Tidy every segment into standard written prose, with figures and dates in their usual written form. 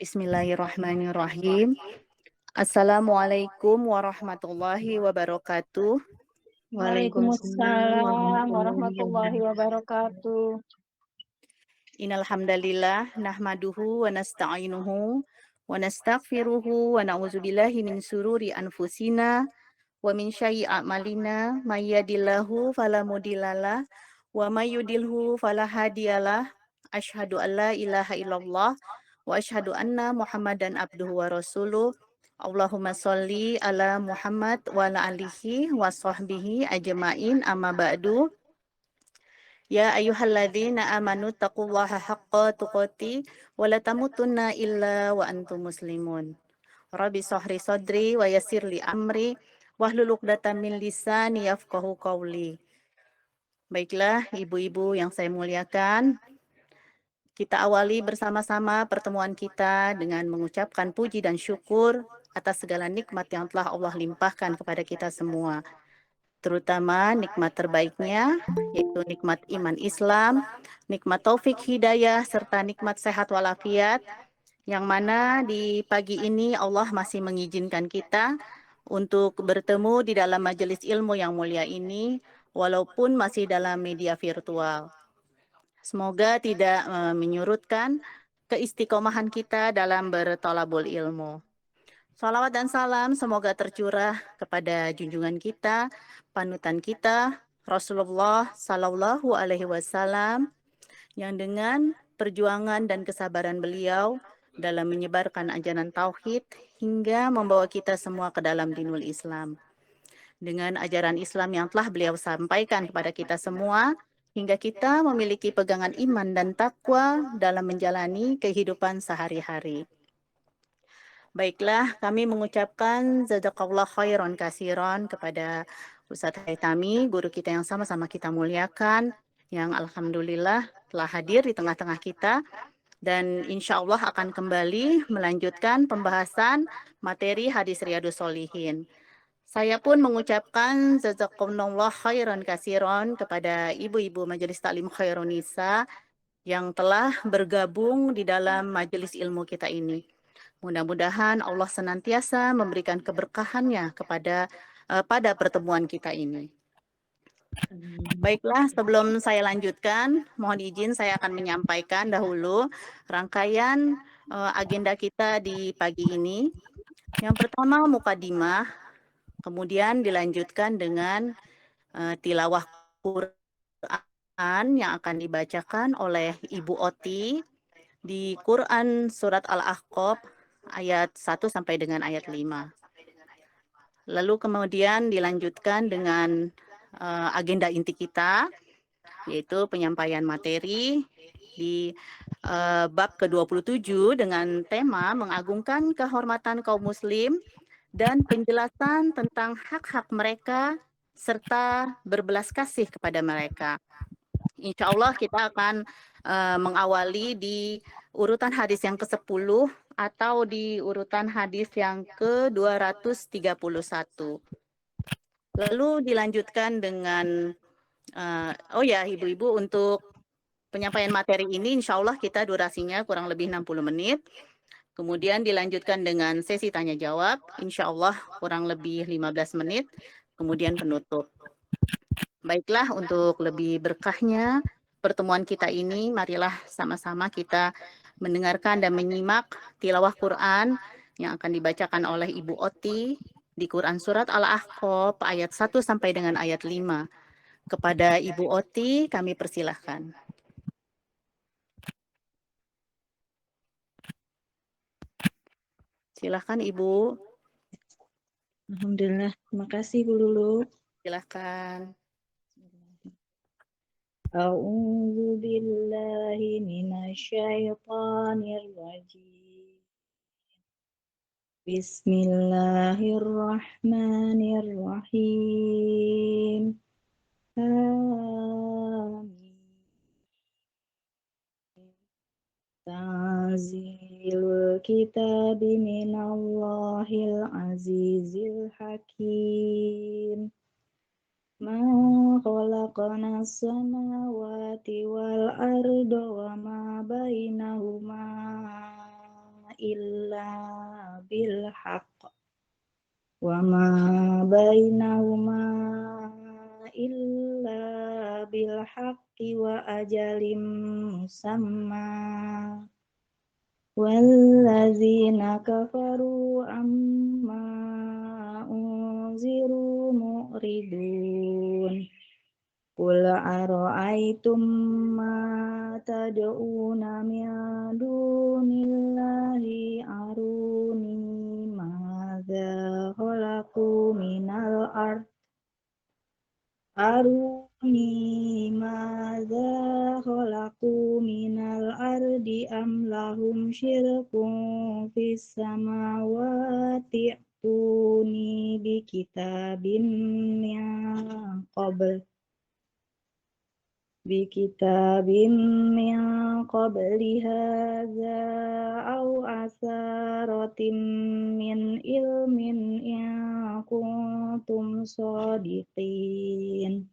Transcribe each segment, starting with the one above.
Bismillahirrahmanirrahim. Assalamualaikum warahmatullahi wabarakatuh. Waalaikumsalam Waalaikumsalam warahmatullahi warahmatullahi wabarakatuh. wabarakatuh. Innal hamdalillah nahmaduhu wa nasta'inuhu wa nastaghfiruhu wa na'udzubillahi min sururi anfusina wa min syai'i a'malina may yahdihillahu fala mudhillalah wa may yudlilhu fala hadiyalah. Asyhadu an la ilaha illallah wa asyhadu anna Muhammadan abduhu wa rasuluh. Allahumma sholli ala Muhammad wa ala alihi wa sahbihi ajmain amma ba'du. Ya ayyuhalladzina amanu taqullaha haqqa tuqati wa la tamutunna illa wa antum muslimun. Rabbi sahri sadri wa yassir li amri wahlul 'uqdatam min lisani yafqahu qawli. Baiklah ibu-ibu yang saya muliakan, kita awali bersama-sama pertemuan kita dengan mengucapkan puji dan syukur atas segala nikmat yang telah Allah limpahkan kepada kita semua. Terutama nikmat terbaiknya, yaitu nikmat iman Islam, nikmat taufik hidayah, serta nikmat sehat walafiat, yang mana di pagi ini Allah masih mengizinkan kita untuk bertemu di dalam majelis ilmu yang mulia ini, walaupun masih dalam media virtual. Semoga tidak menyurutkan keistiqomahan kita dalam bertolabul ilmu. Salawat dan salam semoga tercurah kepada junjungan kita, panutan kita, Rasulullah Sallallahu Alaihi Wasallam, yang dengan perjuangan dan kesabaran beliau dalam menyebarkan ajaran tauhid hingga membawa kita semua ke dalam dinul Islam. Dengan ajaran Islam yang telah beliau sampaikan kepada kita semua, hingga kita memiliki pegangan iman dan takwa dalam menjalani kehidupan sehari-hari. Baiklah, kami mengucapkan jazakallah khairan kasiron kepada Ustadz Haitami, guru kita yang sama-sama kita muliakan, yang alhamdulillah telah hadir di tengah-tengah kita, dan insya Allah akan kembali melanjutkan pembahasan materi hadis Riyadus Sholihin. Saya pun mengucapkan jazakumullah khairan kasiron kepada ibu-ibu Majelis Taklim Khairun Nisa yang telah bergabung di dalam majelis ilmu kita ini. Mudah-mudahan Allah senantiasa memberikan keberkahannya pada pertemuan kita ini. Baiklah, sebelum saya lanjutkan, mohon izin saya akan menyampaikan dahulu rangkaian agenda kita di pagi ini. Yang pertama mukadimah, kemudian dilanjutkan dengan tilawah Quran yang akan dibacakan oleh Ibu Oti di Quran Surat Al-Ahqaf ayat 1 sampai dengan ayat 5. Lalu kemudian dilanjutkan dengan agenda inti kita, yaitu penyampaian materi di bab ke-27 dengan tema mengagungkan kehormatan kaum muslim dan penjelasan tentang hak-hak mereka serta berbelas kasih kepada mereka. Insya Allah kita akan mengawali di urutan hadis yang ke-10 atau di urutan hadis yang ke-231. Lalu dilanjutkan dengan, ibu-ibu, untuk penyampaian materi ini insya Allah kita durasinya kurang lebih 60 menit. Kemudian dilanjutkan dengan sesi tanya jawab, insya Allah kurang lebih 15 menit. Kemudian penutup. Baiklah, untuk lebih berkahnya pertemuan kita ini, marilah sama-sama kita mendengarkan dan menyimak tilawah Quran yang akan dibacakan oleh Ibu Oti di Quran Surat Al-Ahqaf ayat 1 sampai dengan ayat 5. Kepada Ibu Oti kami persilahkan. Silahkan Ibu. Alhamdulillah, terima kasih Bu Lulu. Silahkan. A'udzu billahi minasyaitonir rajim. Bismillahirrahmanirrahim. Amin. Tanzilul kitabi minallahil azizil hakim. Ma khalaqna samawati wal arda wa ma bainahuma illa bil haqq wa ma bainahuma illa bil haqqi wa ajalim musamma wallazina kafaru amma unziru mu'ridun qul ara'aytum ma tad'una min dunillahi aruni madza khalaqu minal ard aruni madza khalaqu minal ardi am lahum syirkun fis samawati tuni bi kitabin min qabl qabli hadza aw asaratin min ilmin in kuntum shadiqin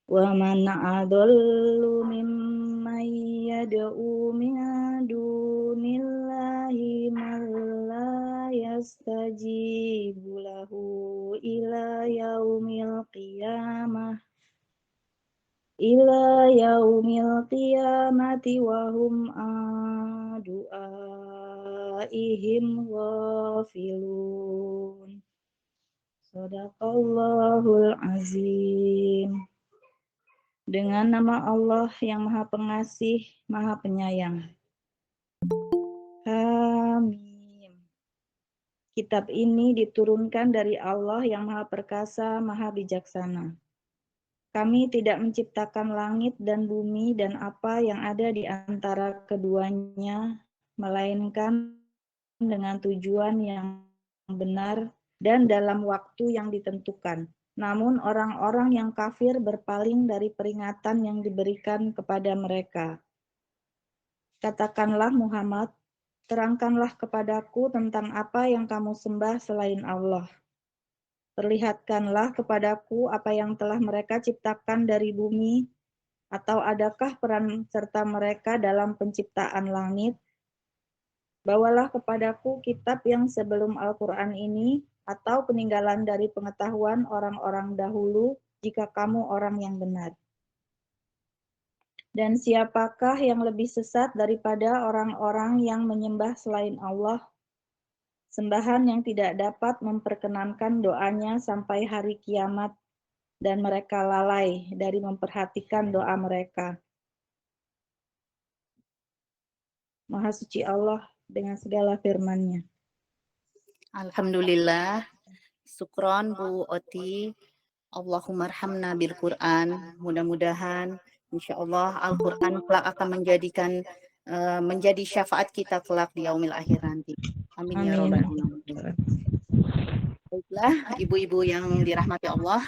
wa man adallu mimman yad'u min dunillahi man la yastajibu lahu ila yaumil qiyamati wa hum an du'aihim ghafilun. Shadaqallahul azim. Dengan nama Allah yang Maha Pengasih, Maha Penyayang. Hamim. Kitab ini diturunkan dari Allah yang Maha Perkasa, Maha Bijaksana. Kami tidak menciptakan langit dan bumi dan apa yang ada di antara keduanya, melainkan dengan tujuan yang benar dan dalam waktu yang ditentukan. Namun orang-orang yang kafir berpaling dari peringatan yang diberikan kepada mereka. Katakanlah Muhammad, terangkanlah kepadaku tentang apa yang kamu sembah selain Allah. Perlihatkanlah kepadaku apa yang telah mereka ciptakan dari bumi, atau adakah peran serta mereka dalam penciptaan langit? Bawalah kepadaku kitab yang sebelum Al-Quran ini, atau peninggalan dari pengetahuan orang-orang dahulu, jika kamu orang yang benar. Dan siapakah yang lebih sesat daripada orang-orang yang menyembah selain Allah? Sembahan yang tidak dapat memperkenankan doanya sampai hari kiamat, dan mereka lalai dari memperhatikan doa mereka. Maha suci Allah dengan segala firman-Nya. Alhamdulillah. Syukron Bu Oti. Allahumma arhamna bil Quran. Mudah-mudahan insyaallah Al-Quran kelak akan menjadi syafaat kita kelak di yaumil akhir nanti. Amin ya Amin. rabbal alamin. Baiklah, ibu-ibu yang dirahmati Allah,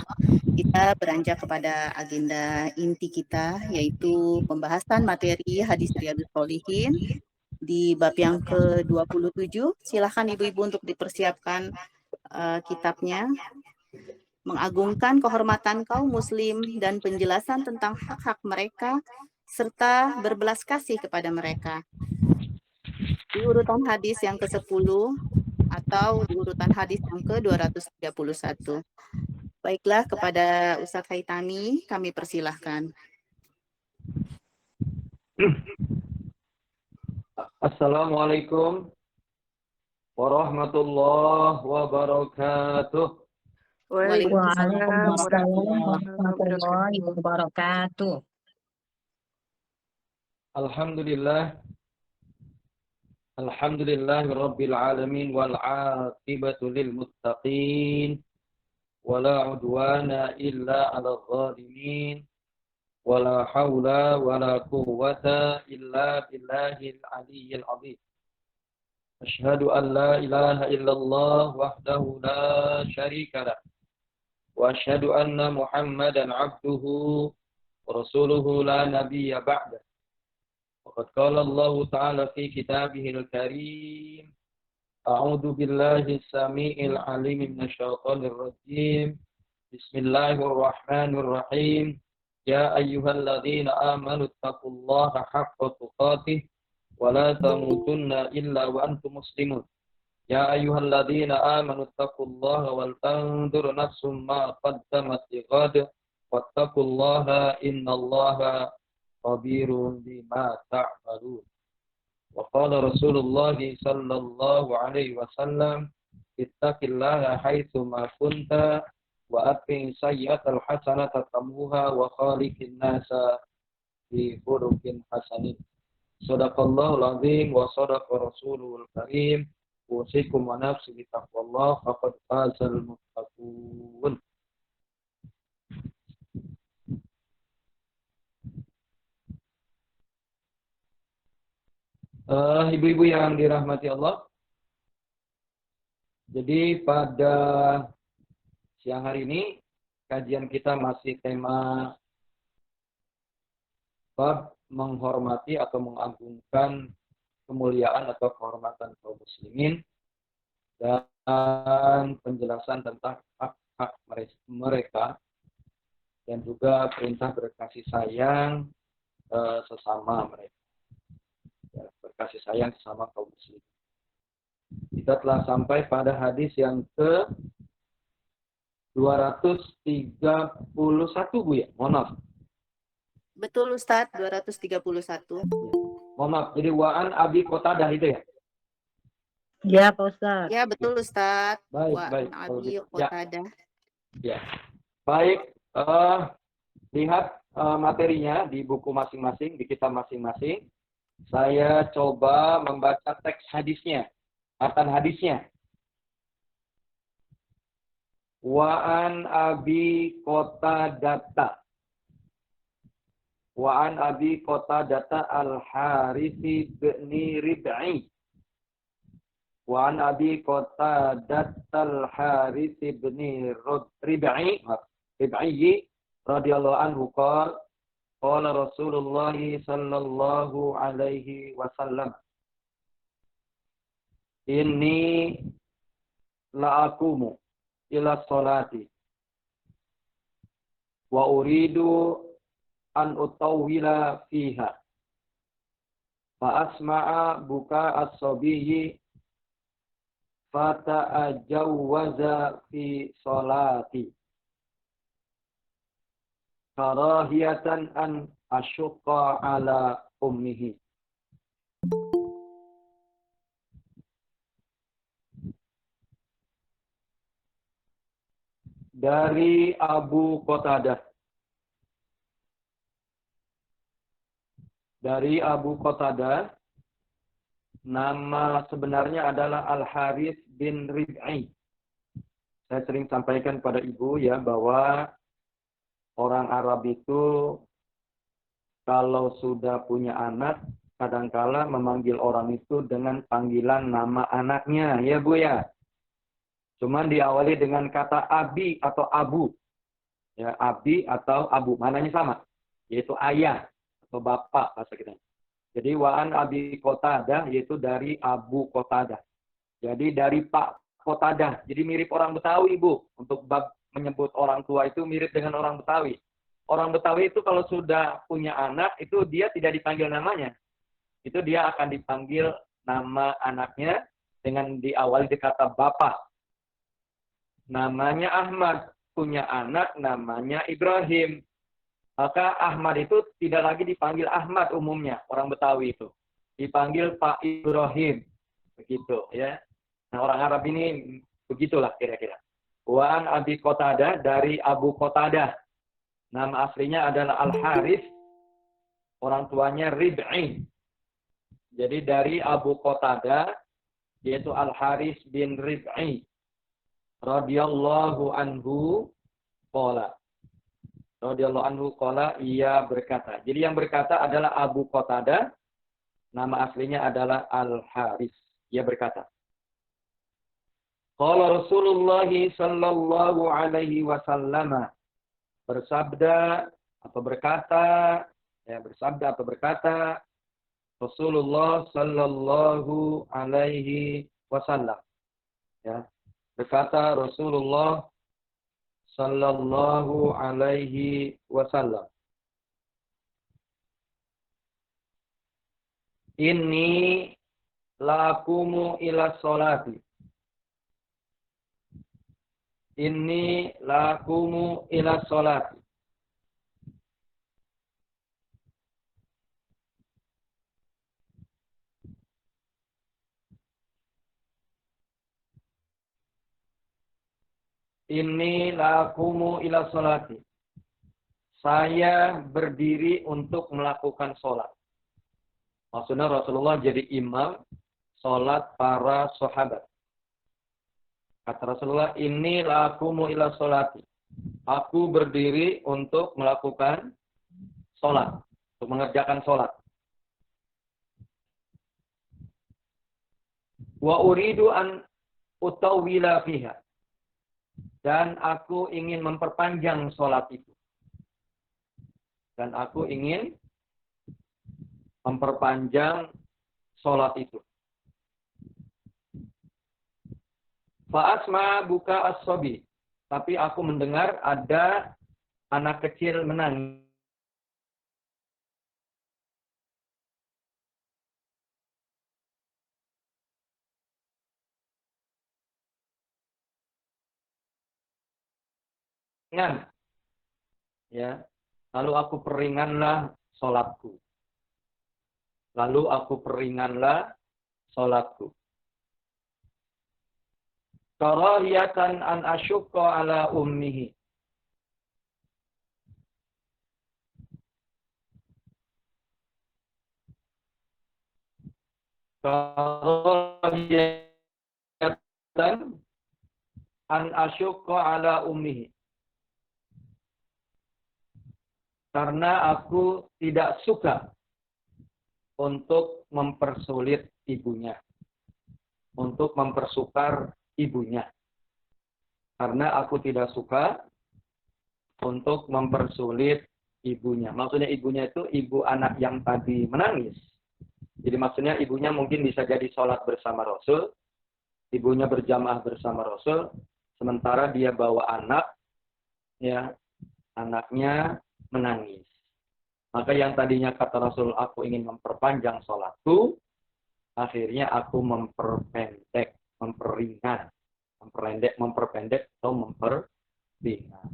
kita beranjak kepada agenda inti kita, yaitu pembahasan materi hadis Riyadhus Shalihin di bab yang ke-27. Silakan ibu-ibu untuk dipersiapkan kitabnya. Mengagungkan kehormatan kaum muslim dan penjelasan tentang hak-hak mereka serta berbelas kasih kepada mereka. Di urutan hadis yang ke-10 atau di urutan hadis yang ke-231. Baiklah, kepada Ustadz Haitami kami persilahkan. Assalamualaikum warahmatullahi wabarakatuh. Waalaikumsalam warahmatullahi wabarakatuh. Alhamdulillah rabbil alamin wal aqibatu lil muttaqin wala udwana illa 'alal zalimin wala haula wala quwwata illa billahil aliyyil 'azim. Asyhadu an la ilaha illallah wahdahu la syarika lah. Wa asyhadu anna Muhammadan 'abduhu wa rasuluhu la nabiyya ba'da. Waqad qala Allah ta'ala fi kitabihil karim. A'udzu billahi as-sami'il 'alim minasy syaithanir rajim. Bismillahirrahmanirrahim. Ya ayyuhalladzina amanu taqullaha haqqa tuqatih ولا تموتن إلا وأنتم مسلمون يا أيها الذين آمنوا اتقوا الله ولتنظر نفس ما قدمت لغد واتقوا الله إن الله خبير بما تعملون وقال رسول الله صلى الله عليه وسلم اتق الله حيثما كنت وأتبع سيئة الحسنة تمحوها وخالق الناس بخلق حسن صدق الله العظيم وصدق رسوله الكريم أوصيكم ونفسي بتقوى الله فقد فاز المتقون. Ibu-ibu yang dirahmati Allah, jadi pada siang hari ini kajian kita masih tema bab menghormati atau mengagungkan kemuliaan atau kehormatan kaum muslimin dan penjelasan tentang hak-hak mereka dan juga perintah berkasih sayang sesama mereka. Ya, berkasih sayang sesama kaum muslim. Kita telah sampai pada hadis yang ke 231 Bu ya. Mohon maaf. Betul Ustadz, 231. Mohon maaf. Jadi wa'an Abi Qatadah itu ya? Ya, Pak Ustadz. Ya, betul Ustadz. Baik. Abi Qatadah. Ya. Baik, lihat materinya di buku masing-masing, di kitab masing-masing. Saya coba membaca teks hadisnya, matan hadisnya. Wa'an Abi Qatadah. Wa'an Abi Qatadah al-Harithi bin Rib'i. Wa'an Abi Qatadah al-Harithi bin Rib'i radhiyallahu anhu qala qala Rasulullah sallallahu alaihi wasallam inni la'akumu ila sholati wa uridu an utawwila fiha fa asma'a buka as-sabiyyi fata'ajawwaza fi sholati karahiyatan an asyqa ala ummihi. Dari Abu Qatadah. Dari Abu Qatadah, nama sebenarnya adalah Al-Harith bin Rib'i. Saya sering sampaikan pada ibu ya bahwa orang Arab itu kalau sudah punya anak, kadangkala memanggil orang itu dengan panggilan nama anaknya, ya Bu ya. Cuman diawali dengan kata abi atau abu. Ya, abi atau abu, mananya sama, yaitu ayah atau bapak bahasa kita. Jadi wa'an Abi Qatadah yaitu dari Abu Qatadah. Jadi dari Pak Qatadah. Jadi mirip orang Betawi, Bu. Untuk bab menyebut orang tua itu mirip dengan orang Betawi. Orang Betawi itu kalau sudah punya anak, itu dia tidak dipanggil namanya. Itu dia akan dipanggil nama anaknya dengan diawali kata bapak. Namanya Ahmad. Punya anak namanya Ibrahim. Maka Ahmad itu tidak lagi dipanggil Ahmad umumnya, orang Betawi itu. Dipanggil Pak Ibrahim. Begitu ya. Nah orang Arab ini begitulah kira-kira. Wa'an Abi Qatadah dari Abu Qatadah. Nama aslinya adalah Al-Harith. Orang tuanya Rib'i. Jadi dari Abu Qatadah, yaitu Al-Harith bin Rib'i. Radhiyallahu anhu qala. Radhiyallahu anhu qala, ia berkata. Jadi yang berkata adalah Abu Qatadah. Nama aslinya adalah Al-Harith. Ia berkata. Qala Rasulullah sallallahu alaihi wasallam bersabda atau berkata Rasulullah sallallahu alaihi wasallam ya, berkata Rasulullah sallallahu alaihi wasallam, Inni lakumu ila sholati. Inni lakumu ila sholati. Inni lakumu ila sholati. Saya berdiri untuk melakukan sholat. Maksudnya Rasulullah jadi imam sholat para sahabat. Kata Rasulullah, inni lakumu ila sholati. Aku berdiri untuk melakukan sholat. Untuk mengerjakan sholat. Wa uridu an utawwila fiha. Dan aku ingin memperpanjang sholat itu. Dan aku ingin memperpanjang sholat itu. Fa'asma buka as-sobi. Tapi aku mendengar ada anak kecil menangis. Ya, lalu aku peringanlah sholatku. Lalu aku peringanlah sholatku. Karahiyatan an asyukka ala ummihi. Karahiyatan an asyukka ala ummihi. Karena aku tidak suka untuk mempersulit ibunya. Untuk mempersukar ibunya. Karena aku tidak suka untuk mempersulit ibunya. Maksudnya ibunya itu ibu anak yang tadi menangis. Jadi maksudnya ibunya mungkin bisa jadi sholat bersama Rasul. Ibunya berjamaah bersama Rasul. Sementara dia bawa anak. Ya, anaknya menangis. Maka yang tadinya kata Rasul, aku ingin memperpanjang sholatku, akhirnya aku memperpendek, memperpendek atau memperringan.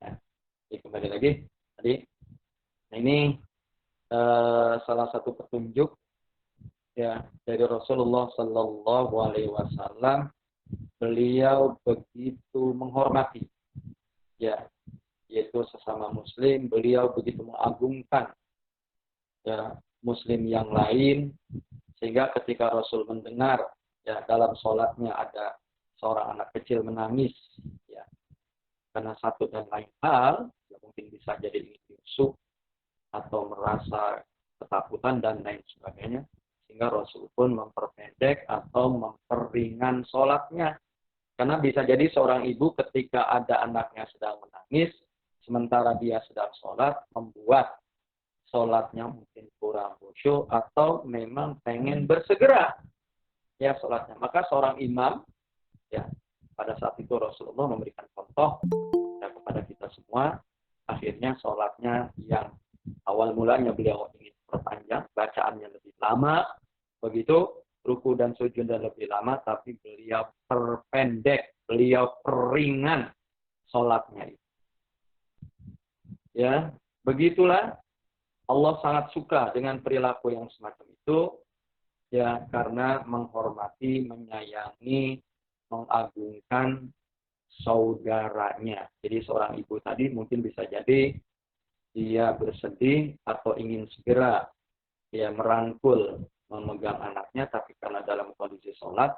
Ya, kembali lagi tadi. Ini salah satu petunjuk ya dari Rasulullah Sallallahu Alaihi Wasallam. Beliau begitu menghormati, ya, yaitu sesama Muslim. Beliau begitu mengagungkan ya Muslim yang lain, sehingga ketika Rasul mendengar ya dalam sholatnya ada seorang anak kecil menangis, ya, karena satu dan lain hal, ya, mungkin bisa jadi ingin diusuk atau merasa ketakutan dan lain sebagainya, sehingga Rasul pun memperpendek atau memperringan sholatnya. Karena bisa jadi seorang ibu ketika ada anaknya sedang menangis, sementara dia sedang sholat, membuat sholatnya mungkin kurang khusyuk atau memang pengen bersegera ya sholatnya. Maka seorang imam, ya pada saat itu Rasulullah memberikan contoh ya, kepada kita semua. Akhirnya sholatnya yang awal mulanya beliau ingin perpanjang, bacaannya lebih lama, begitu ruku dan sujudnya lebih lama, tapi beliau perpendek, beliau peringan sholatnya itu. Ya, begitulah Allah sangat suka dengan perilaku yang semacam itu, ya, karena menghormati, menyayangi, mengagungkan saudaranya. Jadi seorang ibu tadi mungkin bisa jadi dia bersedih atau ingin segera ya merangkul, memegang anaknya, tapi karena dalam kondisi sholat,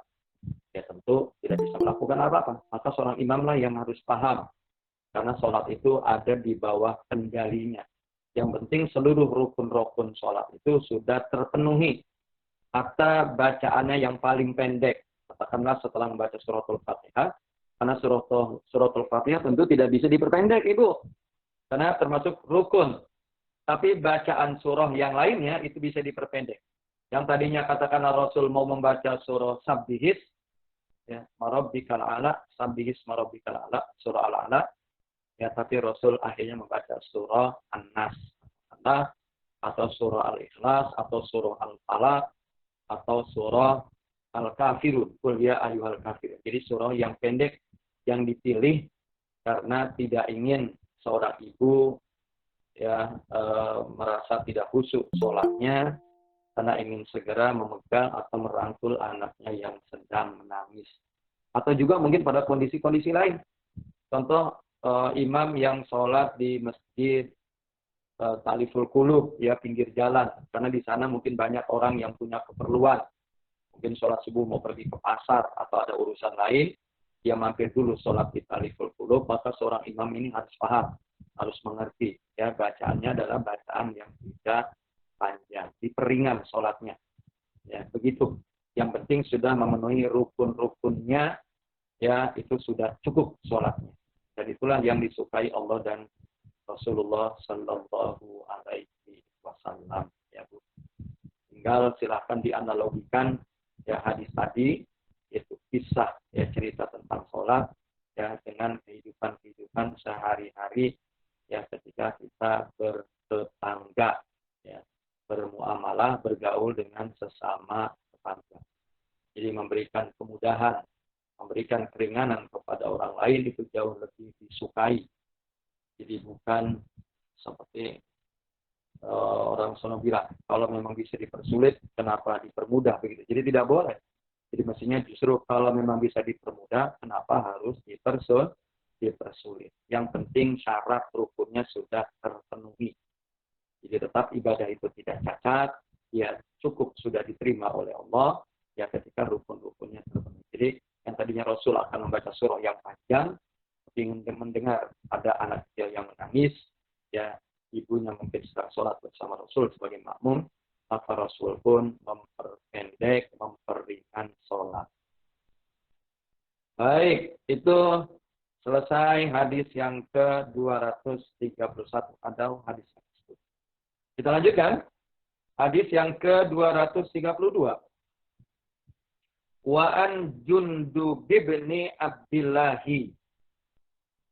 ya tentu tidak bisa melakukan apa-apa. Maka seorang imamlah yang harus paham, karena sholat itu ada di bawah kendalinya. Yang penting seluruh rukun-rukun sholat itu sudah terpenuhi. Atau bacaannya yang paling pendek. Katakanlah setelah membaca suratul Fatihah, karena suratul Fatihah tentu tidak bisa diperpendek, Ibu. Karena termasuk rukun. Tapi bacaan surah yang lainnya itu bisa diperpendek. Yang tadinya katakanlah Rasul mau membaca surah Sabbihis, ya, Marabbikal A'la, Sabbihis Marabbikal A'la, surah Al-A'la, ya, tapi Rasul akhirnya membaca surah An-Nas. Karena atau surah Al-Ikhlas, atau surah Al-Falaq, atau surah Al-Kafirun. Qul ya ayyuhal kafirun. Jadi surah yang pendek yang dipilih karena tidak ingin seorang ibu ya merasa tidak khusyuk sholatnya karena ingin segera memegang atau merangkul anaknya yang sedang menangis. Atau juga mungkin pada kondisi-kondisi lain. Contoh imam yang sholat di masjid Taliful Qulub, ya pinggir jalan. Karena di sana mungkin banyak orang yang punya keperluan. Mungkin sholat subuh mau pergi ke pasar atau ada urusan lain, dia mampir dulu sholat di Taliful Qulub, maka seorang imam ini harus paham, harus mengerti. Ya, bacaannya adalah bacaan yang tidak panjang, diperingan sholatnya. Ya, begitu. Yang penting sudah memenuhi rukun-rukunnya, ya itu sudah cukup sholatnya. Dan itulah yang disukai Allah dan Rasulullah Sallallahu Alaihi Wasallam. Ya, Bu. Tinggal silahkan dianalogikan ya hadis tadi, yaitu kisah ya cerita tentang sholat ya dengan kehidupan sehari-hari ya ketika kita bertetangga ya, bermuamalah, bergaul dengan sesama tetangga. Jadi memberikan kemudahan, memberikan keringanan kepada orang lain itu jauh lebih disukai. Jadi bukan seperti orang sono bilang, kalau memang bisa dipersulit, kenapa dipermudah begitu. Jadi tidak boleh. Jadi mestinya justru kalau memang bisa dipermudah, kenapa harus dipersulit. Yang penting syarat rukunnya sudah terpenuhi. Jadi tetap ibadah itu tidak cacat, ya cukup sudah diterima oleh Allah, ya ketika rukun-rukunnya terpenuhi. Jadi yang tadinya Rasul akan membaca surah yang panjang, ingin mendengar ada anak kecil yang menangis, ya ibunya mungkin sedang sholat bersama Rasul sebagai makmum, maka Rasul pun memperpendek, memperingan sholat. Baik, itu selesai hadis yang ke-231 atau hadis yang ke-10. Kita lanjutkan. Hadis yang ke-232. Wa an Jundub bin Abdillahi.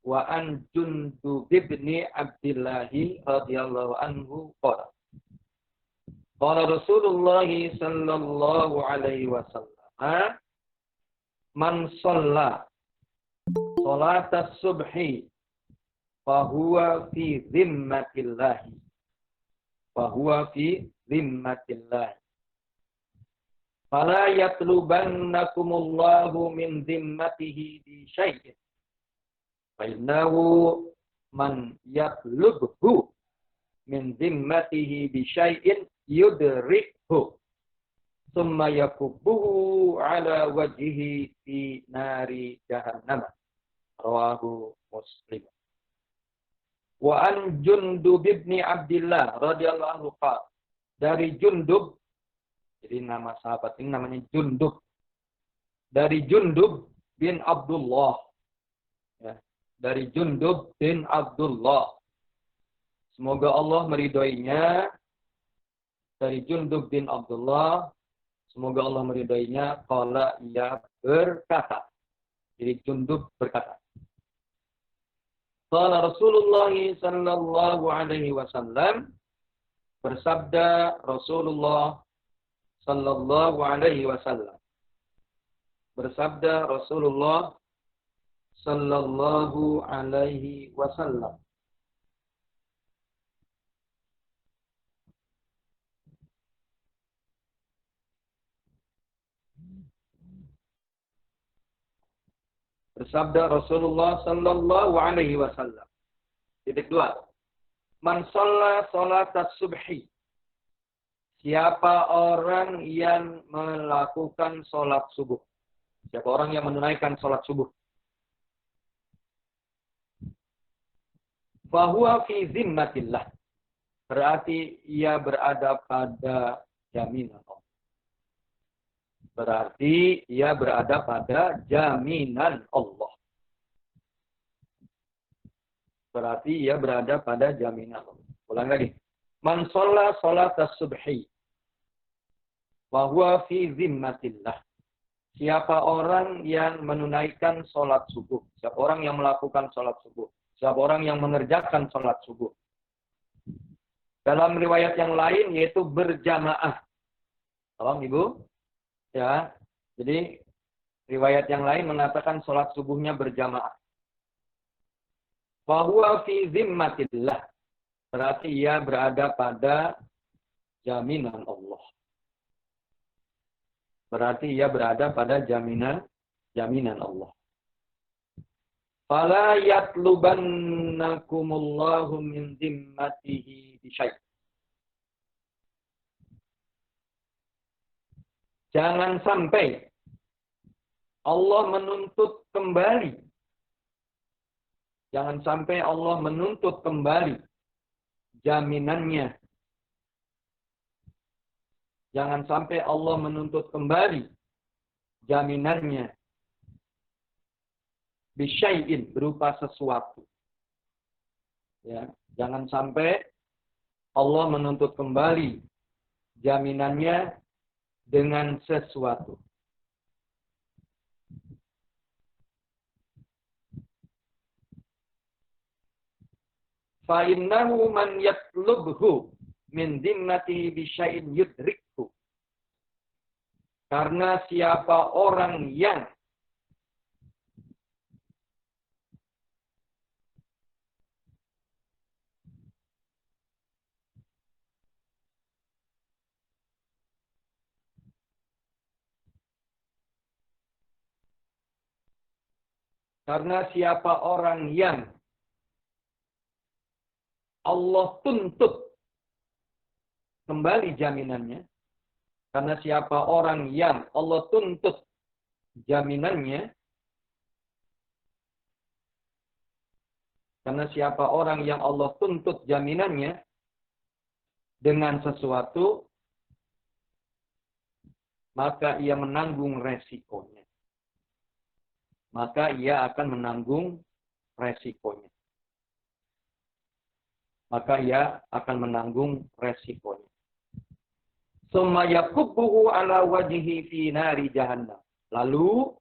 Wa an Jundub bin Abdillahi radhiyallahu anhu qala. Qala Rasulullah sallallahu alaihi wasallam, man shalla salat as-subhi fa huwa fi dhimmatillah. Fa huwa fi dhimmatillah. Fala yatlubannakumullahu min dhimmatihi bi syai'in. Fa'innahu man yatlubhu min dhimmatihi bi syai'in yudrikhu. Summa yakubbuhu ala wajhihi fi nari jahannam. Rawahu Muslim. Wa an Jundub bin Abdillah radhiyallahu anhu qala. Dari Jundub, jadi nama sahabat ini namanya Jundub. Dari Jundub bin Abdullah. Ya. Dari Jundub bin Abdullah. Semoga Allah meridhoinya. Dari Jundub bin Abdullah. Semoga Allah meridhoinya. Qala ia berkata. Jadi Jundub berkata. Qala Rasulullah sallallahu alaihi wasallam. Bersabda Rasulullah sallallahu alaihi wasallam. Bersabda Rasulullah sallallahu alaihi wasallam. Bersabda Rasulullah sallallahu alaihi wasallam. Titik 2. Man shalla salatas subhi. Siapa orang yang melakukan sholat subuh. Siapa orang yang menunaikan sholat subuh. Fahuwa fi zimmatillah. Berarti ia berada pada jaminan Allah. Berarti ia berada pada jaminan Allah. Berarti ia berada pada jaminan Allah. Ulang lagi. Man shalla salatas subhi. Wa huwa fi zimmatillah. Siapa orang yang menunaikan sholat subuh. Siapa orang yang melakukan sholat subuh. Siapa orang yang mengerjakan sholat subuh. Dalam riwayat yang lain yaitu berjamaah. Tolong Ibu. Ya. Jadi riwayat yang lain mengatakan sholat subuhnya berjamaah. Fahuwa fi zimmatillah. Berarti ia berada pada jaminan Allah. Berarti ia berada pada jaminan Allah. Fala yatlubannakumullahu min zimmatihi bisyai'. Jangan sampai Allah menuntut kembali. Jangan sampai Allah menuntut kembali jaminannya. Jangan sampai Allah menuntut kembali jaminannya. Bisyai'in, berupa sesuatu. Ya, jangan sampai Allah menuntut kembali jaminannya dengan sesuatu. Fa'innahu man yatlubhu min zimmatihi bisyai'in yudrikhu. Karena siapa orang yang Allah tuntut kembali jaminannya. Karena siapa orang yang Allah tuntut jaminannya. Karena siapa orang yang Allah tuntut jaminannya dengan sesuatu, maka ia menanggung resikonya. Maka ia akan menanggung resikonya. Maka ia akan menanggung resikonya. Summa yakubbuhu ala wajhihi fi nari jahannam. Lalu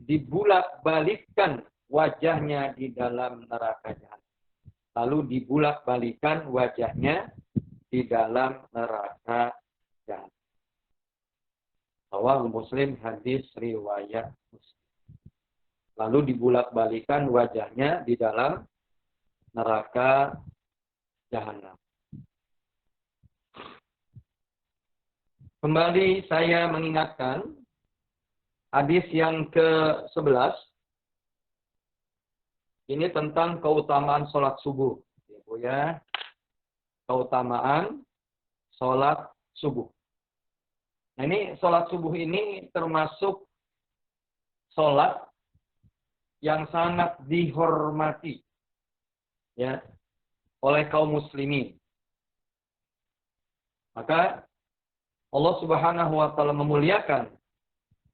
dibulak-balikkan wajahnya di dalam neraka jahannam. Lalu dibulak-balikkan wajahnya di dalam neraka jahannam. Rawahu Muslim, hadis riwayat Muslim. Lalu dibulak-balikan wajahnya di dalam neraka jahanam. Kembali saya mengingatkan hadis yang ke-11. Ini tentang keutamaan sholat subuh. Ya, keutamaan sholat subuh. Nah, ini sholat subuh ini termasuk sholat yang sangat dihormati ya oleh kaum muslimin. Maka Allah Subhanahu wa taala memuliakan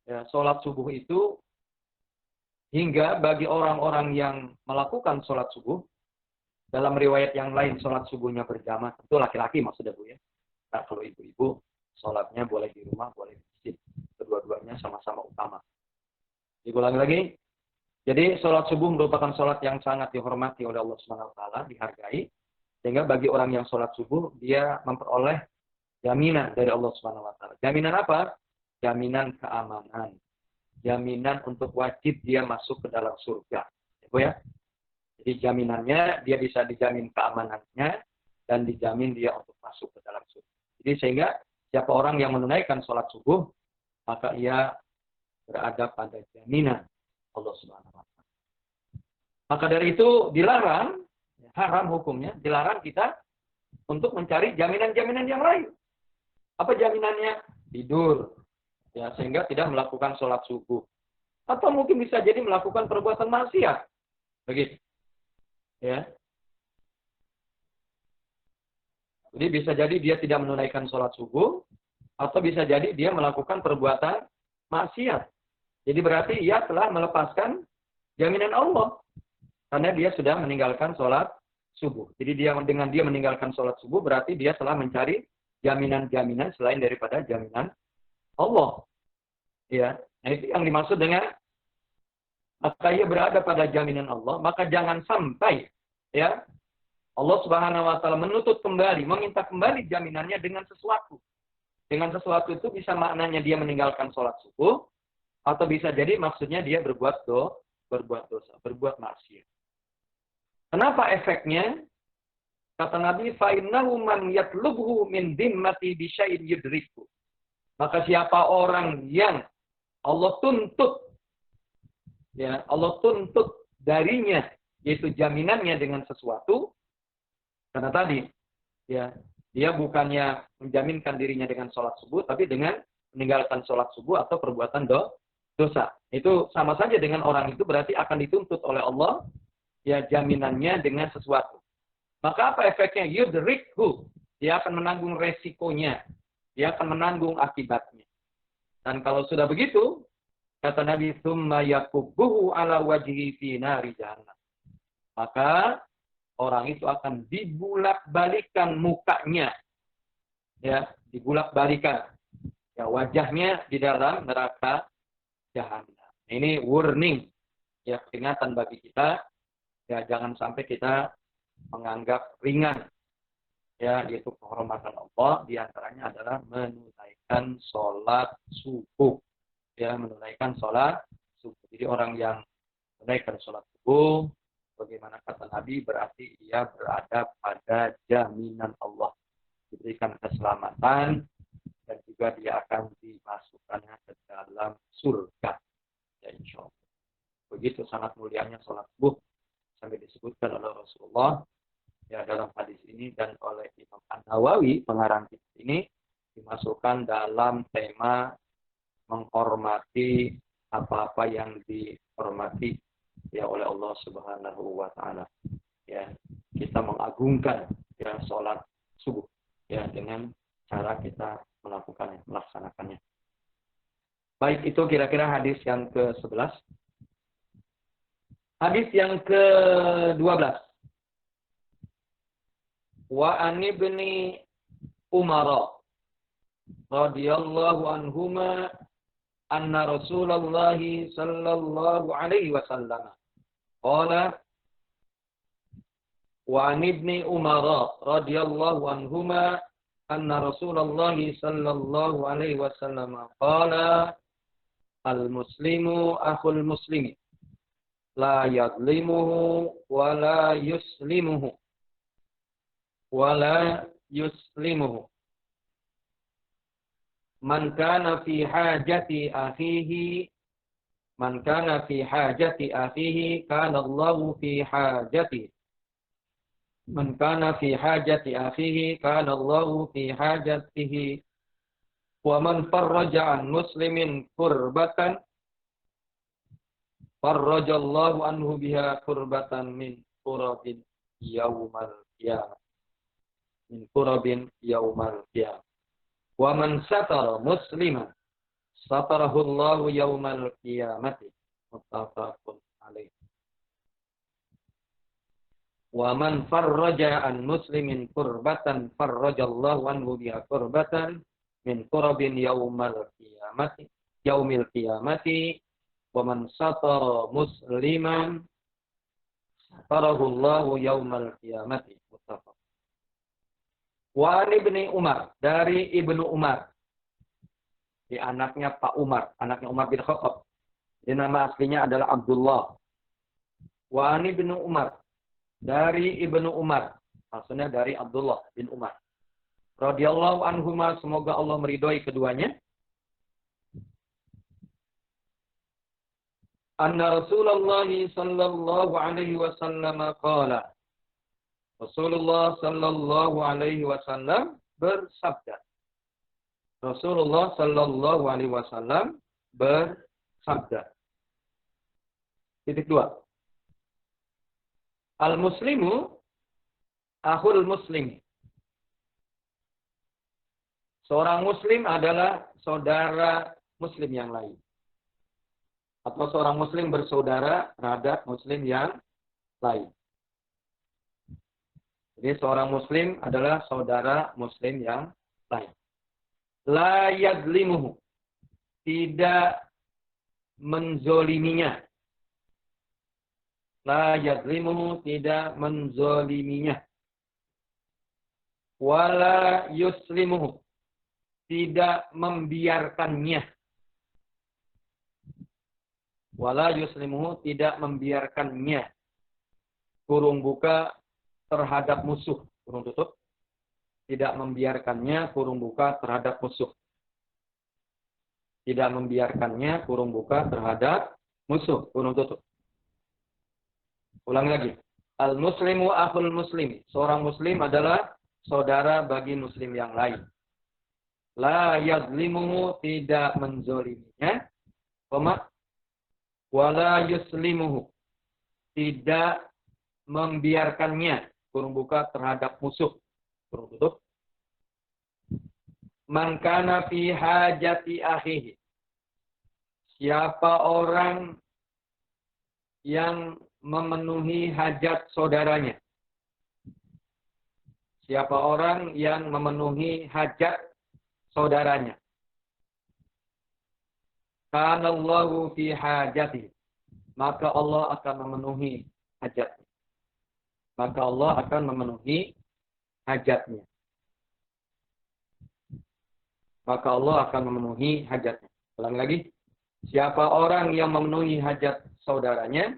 ya, sholat subuh itu hingga bagi orang-orang yang melakukan sholat subuh, dalam riwayat yang lain sholat subuhnya berjamaah, tentu laki-laki maksudnya Bu ya. Nah, kalau ibu-ibu sholatnya boleh di rumah, boleh di masjid. Kedua-duanya sama-sama utama. Diulangi lagi. Jadi sholat subuh merupakan sholat yang sangat dihormati oleh Allah Subhanahu wa taala, dihargai. Sehingga bagi orang yang sholat subuh, dia memperoleh jaminan dari Allah Subhanahu wa taala. Jaminan apa? Jaminan keamanan. Jaminan untuk wajib dia masuk ke dalam surga. Ya. Jadi jaminannya, dia bisa dijamin keamanannya, dan dijamin dia untuk masuk ke dalam surga. Jadi sehingga siapa orang yang menunaikan sholat subuh, maka ia berada pada jaminan Allah Subhanahu wa taala. Maka dari itu dilarang, haram hukumnya, dilarang kita untuk mencari jaminan-jaminan yang lain. Apa jaminannya? Tidur. Ya, sehingga tidak melakukan sholat subuh. Atau mungkin bisa jadi melakukan perbuatan maksiat. Begitu. Ya. Jadi bisa jadi dia tidak menunaikan sholat subuh, atau bisa jadi dia melakukan perbuatan maksiat. Jadi berarti ia telah melepaskan jaminan Allah. Karena dia sudah meninggalkan sholat subuh. Jadi dengan dia meninggalkan sholat subuh, berarti dia telah mencari jaminan-jaminan selain daripada jaminan Allah. Ya, nah itu yang dimaksud dengan maka ia berada pada jaminan Allah, maka jangan sampai ya Allah Subhanahu wa taala menuntut kembali, meminta kembali jaminannya dengan sesuatu. Dengan sesuatu itu bisa maknanya dia meninggalkan sholat subuh, atau bisa jadi maksudnya dia berbuat dosa, berbuat maksiat. Kenapa efeknya? Kata Nabi, "Fa'innahu man yatlubhu min dimmati bi syai'in yudriku." Maka siapa orang yang Allah tuntut, ya Allah tuntut darinya, yaitu jaminannya dengan sesuatu, karena tadi, ya dia bukannya menjaminkan dirinya dengan sholat subuh, tapi dengan meninggalkan sholat subuh atau perbuatan dosa. Itu sama saja dengan orang itu berarti akan dituntut oleh Allah, ya jaminannya dengan sesuatu. Maka apa efeknya? Yudrikhu. Dia akan menanggung resikonya. Dia akan menanggung akibatnya. Dan kalau sudah begitu, kata Nabi, "Tsumma yakubbuhu ala wajhihi fi nari jahannam." Maka orang itu akan dibulak-balikan mukanya. Ya, dibulak-balikan. Ya, wajahnya di dalam neraka jahannam. Ini warning. Ya, peringatan bagi kita. Ya, jangan sampai kita menganggap ringan, ya, yaitu kehormatan Allah, diantaranya adalah menunaikan sholat subuh, ya, menunaikan sholat subuh. Jadi orang yang menunaikan sholat subuh, bagaimana kata Nabi, berarti ia berada pada jaminan Allah, diberikan keselamatan, dan juga dia akan dimasukkannya ke dalam surga, ya insya Allah. Begitu sangat mulianya sholat subuh, sampai disebutkan oleh Rasulullah ya dalam hadis ini, dan oleh Imam An-Nawawi pengarang hadis ini dimasukkan dalam tema menghormati apa-apa yang dihormati ya oleh Allah Subhanahu wa taala. Ya, kita mengagungkan ya sholat subuh ya dengan cara kita melaksanakannya. Baik, itu kira-kira hadis yang ke-11. Hadis yang ke-12. Wa an ibni Umar radhiyallahu anhuma anna Rasulullah sallallahu alaihi wasallam qala wa an ibni Umar radhiyallahu anhuma anna Rasulullah sallallahu alaihi wasallam qala al-muslimu akhul muslimi la yadlimuhu wa la yuslimuhu wa la yuslimuhu man kana fi hajati akhihi kana Allahu fi hajati man kana fi hajati akhihi kana Allahu fi hajatihi wa man farraja an muslimin kurbatan farrajallahu anhu biha kurbatan min kurabin yaumal qiyamah. Min kurabin yaumal qiyamah. Wa man satara musliman satarahu Allahu yaumal qiyamati. Muttafaqun alaih. Wa man farraja an muslimin kurbatan farrajallahu anhu biha kurbatan min kurabin yaumal qiyamati. Yaumil qiyamati. Wa man satara musliman satarahu Allahu yaumal qiyamati. Muttafaq. Wa ibni Umar, dari Ibnu Umar. Di anaknya Pak Umar, anaknya Umar bin Khattab. Jadi nama aslinya adalah Abdullah. Wa ibnu Umar, dari Ibnu Umar, maksudnya dari Abdullah bin Umar. Radhiyallahu anhuma, semoga Allah meridhoi keduanya. Anna Rasulullah sallallahu alaihi wasallam qala. Rasulullah sallallahu alaihi wasallam bersabda. Rasulullah sallallahu alaihi wasallam bersabda. Titik 2. Al-muslimu akhul muslim. Seorang muslim adalah saudara muslim yang lain. Atau seorang muslim bersaudara terhadap muslim yang lain. Jadi seorang muslim adalah saudara muslim yang lain. La yadlimuhu. Tidak menzoliminya. La yazlimuhu, tidak menzoliminya. Wala yuslimuhu, tidak membiarkannya. Wala yuslimuhu, tidak membiarkannya. Kurung buka, terhadap musuh. Kurung tutup. Tidak membiarkannya, kurung buka, terhadap musuh. Tidak membiarkannya, kurung buka, terhadap musuh. Kurung tutup. Ulang lagi. Al-muslimu akhul muslim. Seorang muslim adalah saudara bagi muslim yang lain. La yazlimuhu, tidak menzoliminya. Wala yuslimuhu, tidak membiarkannya, kurung buka, terhadap musuh. Kurung tutup. Man kana fi hajati akhihi. Siapa orang yang memenuhi hajat saudaranya. Siapa orang yang memenuhi hajat saudaranya. Kanallahu fi hajati. Maka Allah akan memenuhi hajatnya. Maka Allah akan memenuhi hajatnya. Maka Allah akan memenuhi hajatnya. Ulang lagi. Siapa orang yang memenuhi hajat saudaranya,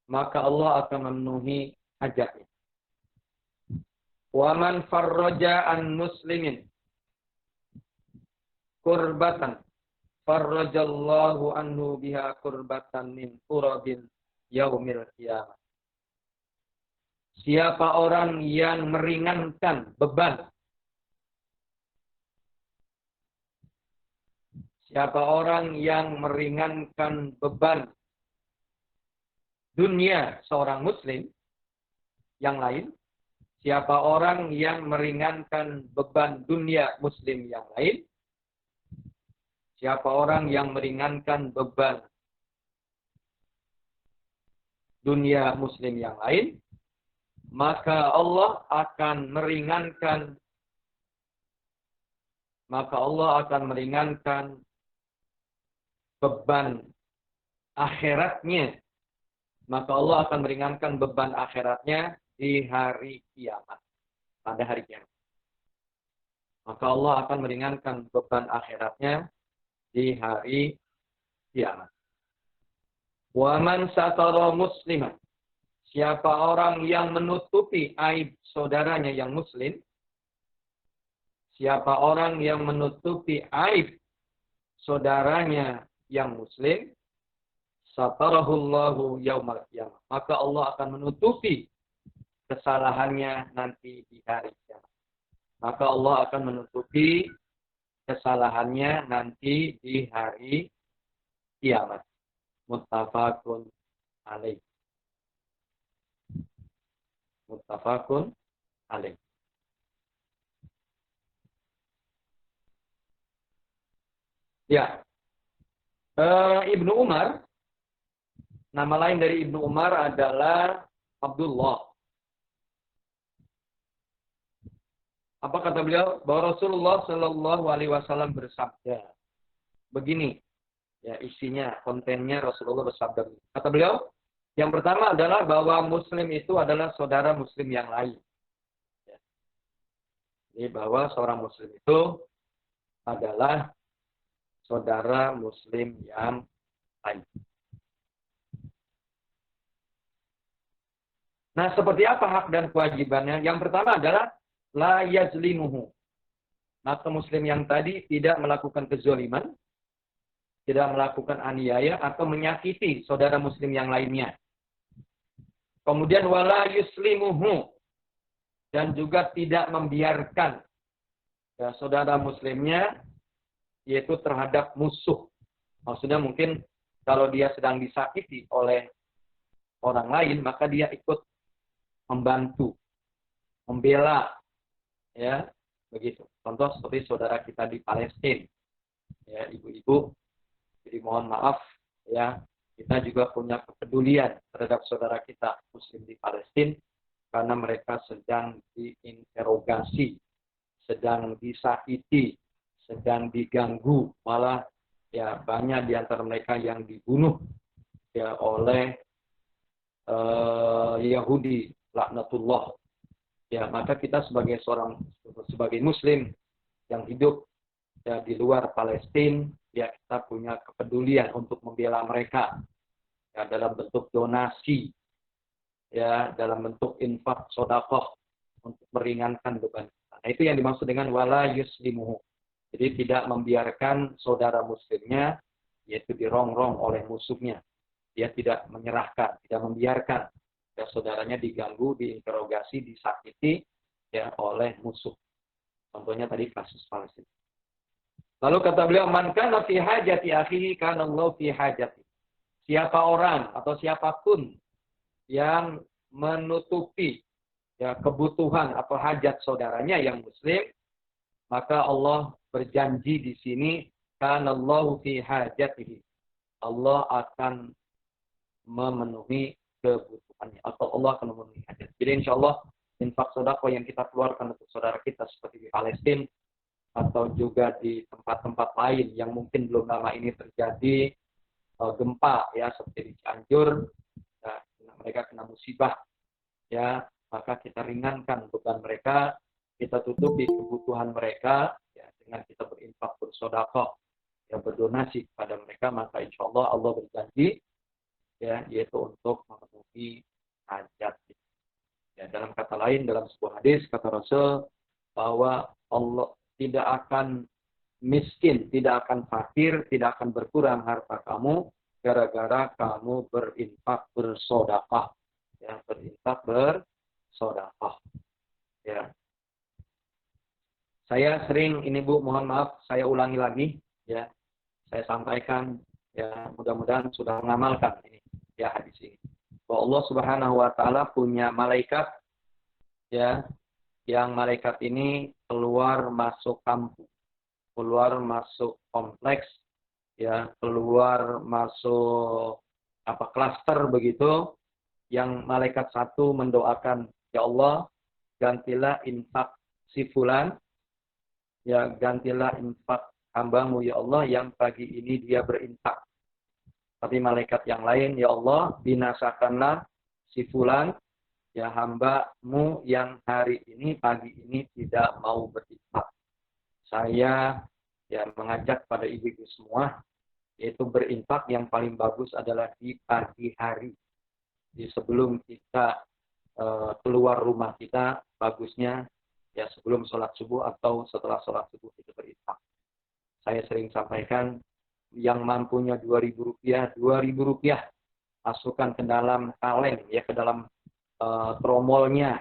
maka Allah akan memenuhi hajatnya. Wa man farraja an muslimin kurbatan farrajallahu anhu biha kurbatan min kurabil yaumil qiyamah. Siapa orang yang meringankan beban. Siapa orang yang meringankan beban dunia seorang muslim yang lain. Siapa orang yang meringankan beban dunia muslim yang lain. Siapa orang yang meringankan beban dunia muslim yang lain, maka Allah akan meringankan beban akhiratnya. Maka Allah akan meringankan beban akhiratnya di hari kiamat. Pada hari kiamat. Maka Allah akan meringankan beban akhiratnya di hari kiamat. Wa man satara musliman. Siapa orang yang menutupi aib saudaranya yang muslim. Siapa orang yang menutupi aib saudaranya yang muslim. Satarahullahu yaumal qiyamah. Maka Allah akan menutupi kesalahannya nanti di hari kiamat. Maka Allah akan menutupi kesalahannya nanti di hari kiamat. Muttafaqun alaih. Muttafaqun alaih. Ya. Ibnu Umar, nama lain dari Ibnu Umar adalah Abdullah. Apa kata beliau? Bahwa Rasulullah Shallallahu Alaihi Wasallam bersabda begini, ya isinya, kontennya Rasulullah bersabda. Kata beliau, yang pertama adalah bahwa Muslim itu adalah saudara Muslim yang lain. Ya. Jadi bahwa seorang Muslim itu adalah saudara Muslim yang lain. Nah, seperti apa hak dan kewajibannya? Yang pertama adalah la yazlimuhu. Maka muslim yang tadi tidak melakukan kezaliman, tidak melakukan aniaya atau menyakiti saudara muslim yang lainnya. Kemudian wala yuslimuhu, dan juga tidak membiarkan ya, saudara muslimnya yaitu terhadap musuh. Maksudnya mungkin kalau dia sedang disakiti oleh orang lain, maka dia ikut membantu, membela. Ya, begitu. Contoh seperti saudara kita di Palestina, ya ibu-ibu. Jadi mohon maaf, ya kita juga punya kepedulian terhadap saudara kita Muslim di Palestina karena mereka sedang diinterogasi, sedang disakiti, sedang diganggu, malah ya banyak di antara mereka yang dibunuh ya oleh Yahudi, laknatullah. Ya, maka kita sebagai Muslim yang hidup ya di luar Palestina, ya kita punya kepedulian untuk membela mereka ya dalam bentuk donasi, ya dalam bentuk infak sedekah untuk meringankan beban kita. Nah, itu yang dimaksud dengan wala yuslimuhu. Jadi tidak membiarkan saudara muslimnya yaitu dirongrong oleh musuhnya. Dia tidak menyerahkan, tidak membiarkan ya saudaranya diganggu, diinterogasi, disakiti ya oleh musuh. Contohnya tadi kasus Palestina. Lalu kata beliau, man kana fi hajati akhihi kana Allah fi hajati. Siapa orang atau siapapun yang menutupi ya kebutuhan atau hajat saudaranya yang muslim, maka Allah berjanji di sini kana Allah fi hajatihi. Allah akan memenuhi kebutuhannya atau Allah akan memenuhi hajat. Jadi insya Allah infak sedekah yang kita keluarkan untuk saudara kita seperti di Palestina atau juga di tempat-tempat lain yang mungkin belum lama ini terjadi gempa ya seperti di Cianjur, ya, mereka kena musibah ya, maka kita ringankan beban mereka, kita tutupi kebutuhan mereka ya dengan kita berinfak bersedekah ya berdonasi kepada mereka, maka insya Allah Allah berjanji ya yaitu untuk memenuhi hajat. Ya, dalam kata lain dalam sebuah hadis kata Rasul bahwa Allah tidak akan miskin, tidak akan fakir, tidak akan berkurang harta kamu gara-gara kamu berinfak bersedekah. Ya, berinfak bersedekah. Ya. Saya sering ini Bu, mohon maaf, saya ulangi lagi ya. Saya sampaikan ya, mudah-mudahan sudah mengamalkan ini ya hadis ini. Bahwa Allah Subhanahu wa taala punya malaikat ya, yang malaikat ini keluar masuk kampung, keluar masuk kompleks ya, keluar masuk klaster begitu, yang malaikat satu mendoakan, ya Allah gantilah infak si fulan ya, gantilah infak hambamu ya Allah yang pagi ini dia berinfak. Tapi malaikat yang lain, ya Allah binasakanlah si fulan ya hambamu yang hari ini pagi ini tidak mau berinfak. Saya ya mengajak pada ibu-ibu semua yaitu berinfak yang paling bagus adalah di pagi hari. Di sebelum kita keluar rumah kita, bagusnya ya sebelum sholat subuh atau setelah sholat subuh kita berinfak. Saya sering sampaikan yang mampunya Rp2.000, Rp2.000 masukkan ke dalam kaleng ya, ke dalam tromolnya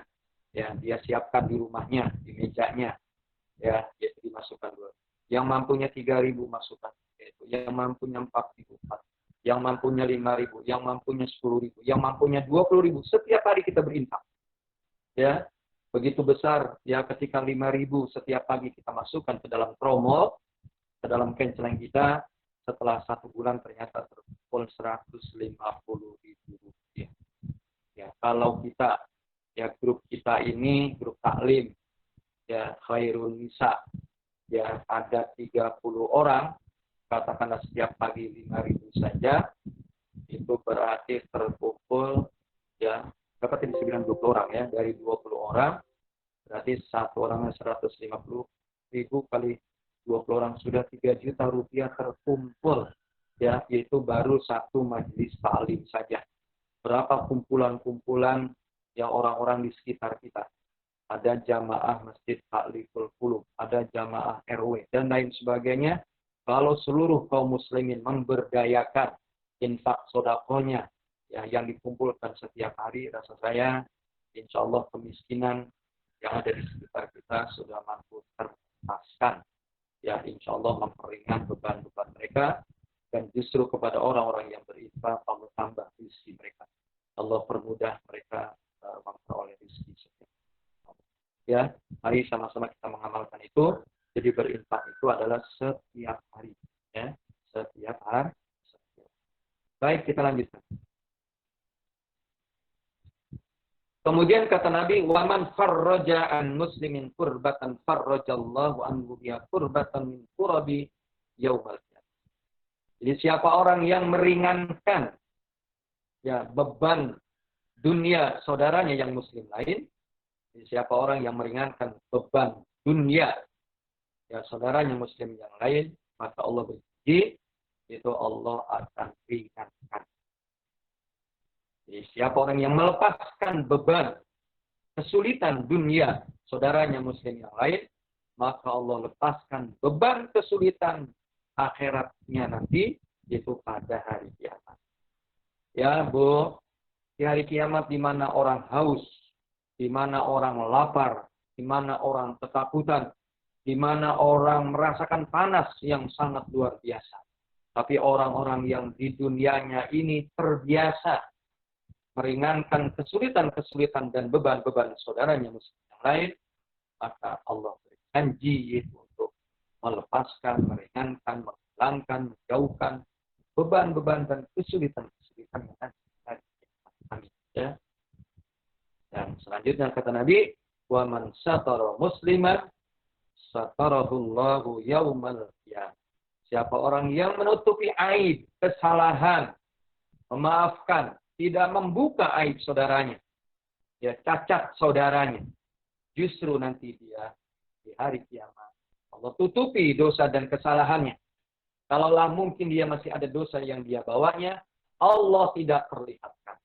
ya, dia siapkan di rumahnya, di mejanya ya, yaitu dimasukkan dulu. Yang mampunya 3.000 masukkan, yaitu yang mampunya 4.000, yang mampunya 5.000, yang mampunya 10.000, yang mampunya 20.000, setiap hari kita berinfak. Ya, begitu besar ya, ketika 5.000 setiap pagi kita masukkan ke dalam tromol, ke dalam kenceleng kita, setelah 1 bulan ternyata terkumpul Rp150.000. Ya, kalau kita ya grup kita ini grup taklim ya Khairul Nisa ya ada 30 orang, katakanlah setiap pagi 5.000 saja, itu berarti terkumpul ya berapa tadi 20 orang ya, dari 20 orang berarti satu orangnya 150.000 kali 20 orang sudah Rp3 juta terkumpul ya, yaitu baru satu majelis taklim saja. Berapa kumpulan-kumpulan yang orang-orang di sekitar kita. Ada jamaah Masjid Ta'liful Qulub, ada jamaah RW, dan lain sebagainya. Kalau seluruh kaum muslimin memberdayakan infak sedekahnya ya, yang dikumpulkan setiap hari, rasa saya insya Allah kemiskinan yang ada di sekitar kita sudah mampu terentaskan. Ya, insya Allah memperingan beban-beban mereka, dan justru kepada orang-orang yang berinfak Allah tambah rezeki mereka. Allah permudah mereka memperoleh rezeki. Ya, mari sama-sama kita mengamalkan itu. Jadi berinfak itu adalah setiap hari, ya, setiap hari. Baik, kita lanjutkan. Kemudian kata Nabi, "Waman farraja an muslimin kurbatan farrajallahu anhu biha kurbatan min kurabi yaumal qiyamah." Jadi siapa orang yang meringankan ya beban dunia saudaranya yang muslim lain, siapa orang yang meringankan beban dunia ya saudaranya muslim yang lain, maka Allah berjanji itu Allah akan ringankan. Jadi siapa orang yang melepaskan beban kesulitan dunia saudaranya muslim yang lain, maka Allah lepaskan beban kesulitan akhiratnya nanti, itu pada hari kiamat. Ya Bu, di hari kiamat di mana orang haus, di mana orang lapar, di mana orang ketakutan, di mana orang merasakan panas yang sangat luar biasa. Tapi orang-orang yang di dunianya ini terbiasa meringankan kesulitan-kesulitan dan beban-beban saudaranya muslim yang lain, maka Allah berjanji itu untuk melepaskan, meringankan, menghilangkan, menjauhkan beban-beban dan kesulitan-kesulitan yang ada di ya. Dan selanjutnya kata Nabi, wa man satara musliman satarahullahu yaumal qiyamah. Siapa orang yang menutupi aib, kesalahan, memaafkan, tidak membuka aib saudaranya, ya cacat saudaranya, justru nanti dia di hari kiamat Allah tutupi dosa dan kesalahannya. Kalaulah mungkin dia masih ada dosa yang dia bawanya, Allah tidak perlihatkan.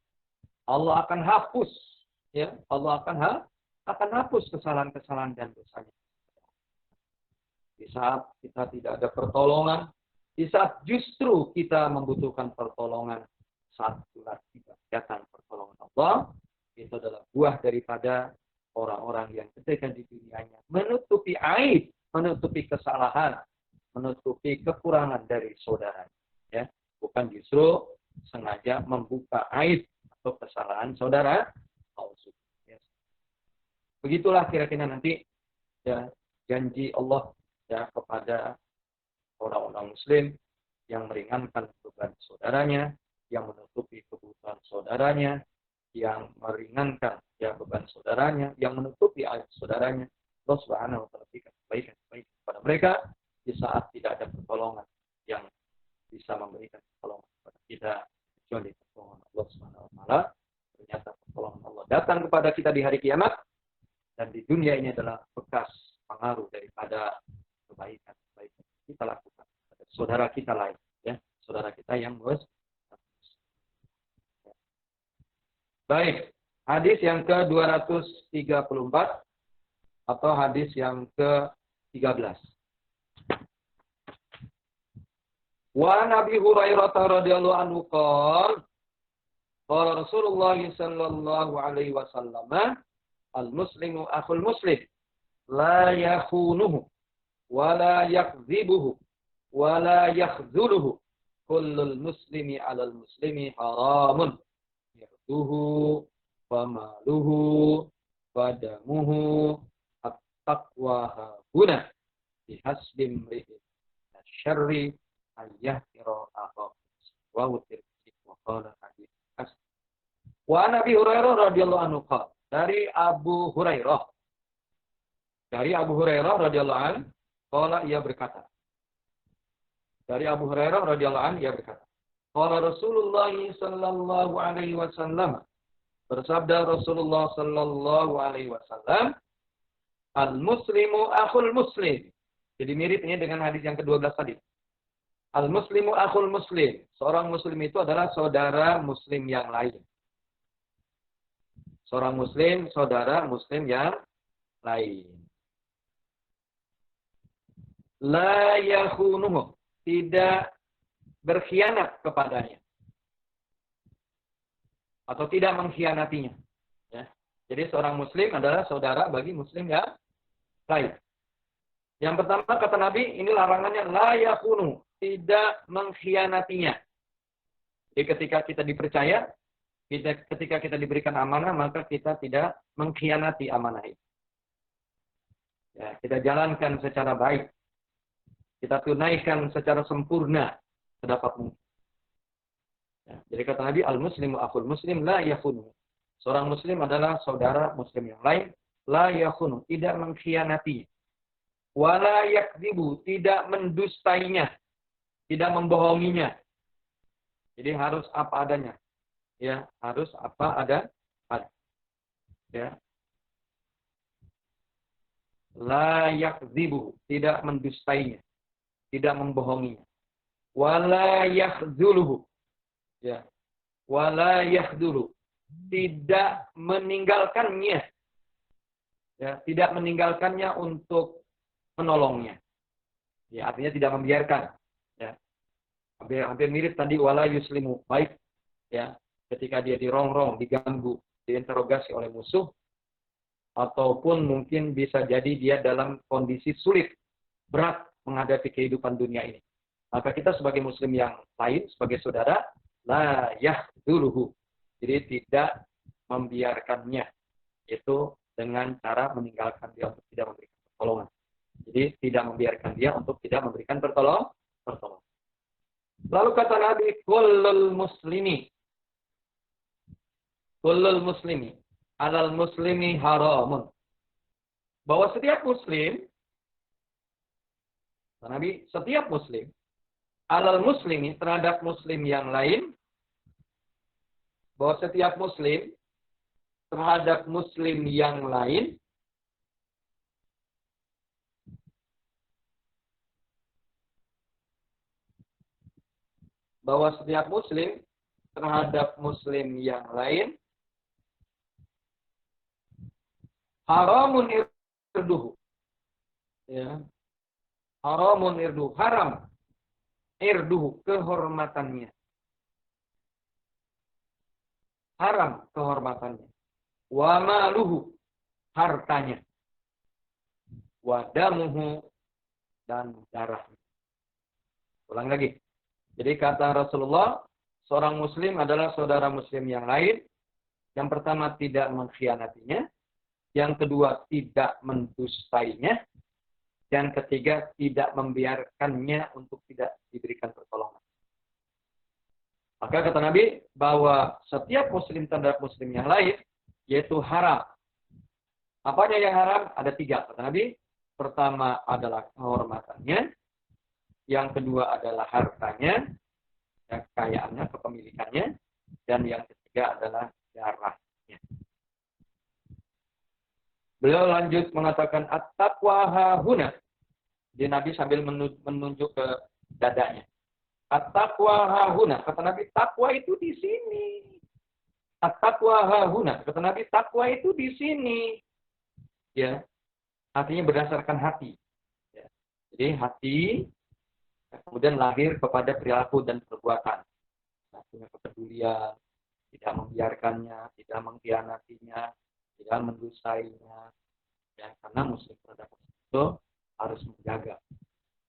Allah akan hapus, ya Allah akan hapus kesalahan-kesalahan dan dosanya. Di saat kita tidak ada pertolongan, di saat justru kita membutuhkan pertolongan, satu lagi datang pertolongan Allah, itu adalah buah daripada orang-orang yang ketika di dunianya menutupi aib, menutupi kesalahan, menutupi kekurangan dari saudara, ya, bukan justru sengaja membuka aib atau kesalahan saudara. Begitulah kira-kira nanti ya janji Allah ya kepada orang-orang muslim yang meringankan beban saudaranya, yang menutupi kebutuhan saudaranya, yang meringankan ya beban saudaranya, yang menutupi aib saudaranya. Allah Subhanahu wa taala berikan kebaikan kepada mereka di saat tidak ada pertolongan yang bisa memberikan pertolongan kepada kita kecuali pertolongan Allah Subhanahu wa taala. Ternyata pertolongan Allah datang kepada kita di hari kiamat, dan di dunia ini adalah bekas pengaruh daripada kebaikan kita lakukan pada saudara kita lain, ya, saudara kita yang baik. Hadis yang ke-234 atau hadis yang ke-13. Wa Nabi Hurairah radhiyallahu anhu qala Rasulullah sallallahu alaihi wasallam, al-muslimu akhul muslim la yakhunuhu wa la yakdzibuhu wa la yakhdhuluhu kullul muslimi 'alal muslimi haramun yarduhu wa maluhu wa damuhu at-taqwa huna bihasbi imri'in syarri ayyahira akhahu wa tirmidzi wa qala hadits hasan. Wa Nabi Hurairah radhiyallahu anhu qala, dari Abu Hurairah radhiyallahu anhu qala, ia berkata, dari Abu Hurairah radhiyallahu anhu ia berkata, qala Rasulullah sallallahu alaihi wasallam, bersabda Rasulullah sallallahu alaihi wasallam, al-muslimu akhul muslim. Jadi mirip ini dengan hadis yang ke-12 tadi. Al-muslimu akhul muslim. Seorang muslim itu adalah saudara muslim yang lain. Seorang muslim, saudara muslim yang lain. La yakhunuhu, tidak berkhianat kepadanya. Atau tidak mengkhianatinya. Ya. Jadi seorang muslim adalah saudara bagi muslim yang lain. Yang pertama kata Nabi, ini larangannya la yakhunu, tidak mengkhianatinya. Jadi ketika kita dipercaya, ketika kita diberikan amanah, maka kita tidak mengkhianati amanah itu. Ya, kita jalankan secara baik. Kita tunaikan secara sempurna sedapat mungkin. Ya, jadi kata Nabi, al-muslimu akhul muslim la yakhunu. Seorang muslim adalah saudara muslim yang lain, la yakhunu, tidak mengkhianati. Wala yakdzibu, tidak mendustainya, tidak membohonginya. Jadi harus apa adanya. Ya, harus apa Ya. La yakdzibuhu, tidak mendustainya, tidak membohonginya. Wala yakdzuluhu, ya. Wala yakdzulu, tidak meninggalkannya, ya, tidak meninggalkannya untuk menolongnya. Ya, artinya tidak membiarkan. Ya. Hampir mirip tadi wala yuslimu, baik, ya, ketika dia dirongrong, diganggu, diinterogasi oleh musuh, ataupun mungkin bisa jadi dia dalam kondisi sulit, berat menghadapi kehidupan dunia ini. Maka kita sebagai muslim yang lain, sebagai saudara, la yahduluhu. Jadi tidak membiarkannya. Itu dengan cara meninggalkan dia untuk tidak memberikan pertolongan. Jadi tidak membiarkan dia untuk tidak memberikan pertolongan. Lalu kata Nabi, kullul muslimi alal muslimi haramun. Bahwa setiap muslim, Nabi, setiap muslim, alal muslimi, terhadap muslim yang lain, bahwa setiap muslim terhadap muslim yang lain, bahwa setiap muslim terhadap muslim yang lain, haramun irduhu. Ya. Haramun irduhu. Haram. Irduhu. Kehormatannya. Haram kehormatannya. Wa maluhu. Hartanya. Wa damuhu. Dan darahnya. Ulang lagi. Jadi kata Rasulullah, seorang muslim adalah saudara muslim yang lain. Yang pertama, tidak mengkhianatinya. Yang kedua, tidak mendustainya. Yang ketiga, tidak membiarkannya untuk tidak diberikan pertolongan. Maka kata Nabi, bahwa setiap muslim terhadap muslim yang lain, yaitu haram. Apanya yang haram? Ada 3, kata Nabi. Pertama adalah kehormatannya. Yang kedua adalah hartanya, kekayaannya, kepemilikannya. Dan yang ketiga adalah darahnya. Beliau lanjut mengatakan at-taqwa hahuna. Jadi Nabi sambil menunjuk ke dadanya. At-taqwa hahuna. Kata Nabi, takwa itu di sini. At-taqwa hahuna. Kata Nabi, takwa itu di sini. Ya. Artinya berdasarkan hati. Ya. Jadi hati kemudian lahir kepada perilaku dan perbuatan. Nah, punya kepedulian, tidak membiarkannya, tidak mengkhianatinya, tidak mendustainya, ya, karena muslim terhadap itu harus menjaga,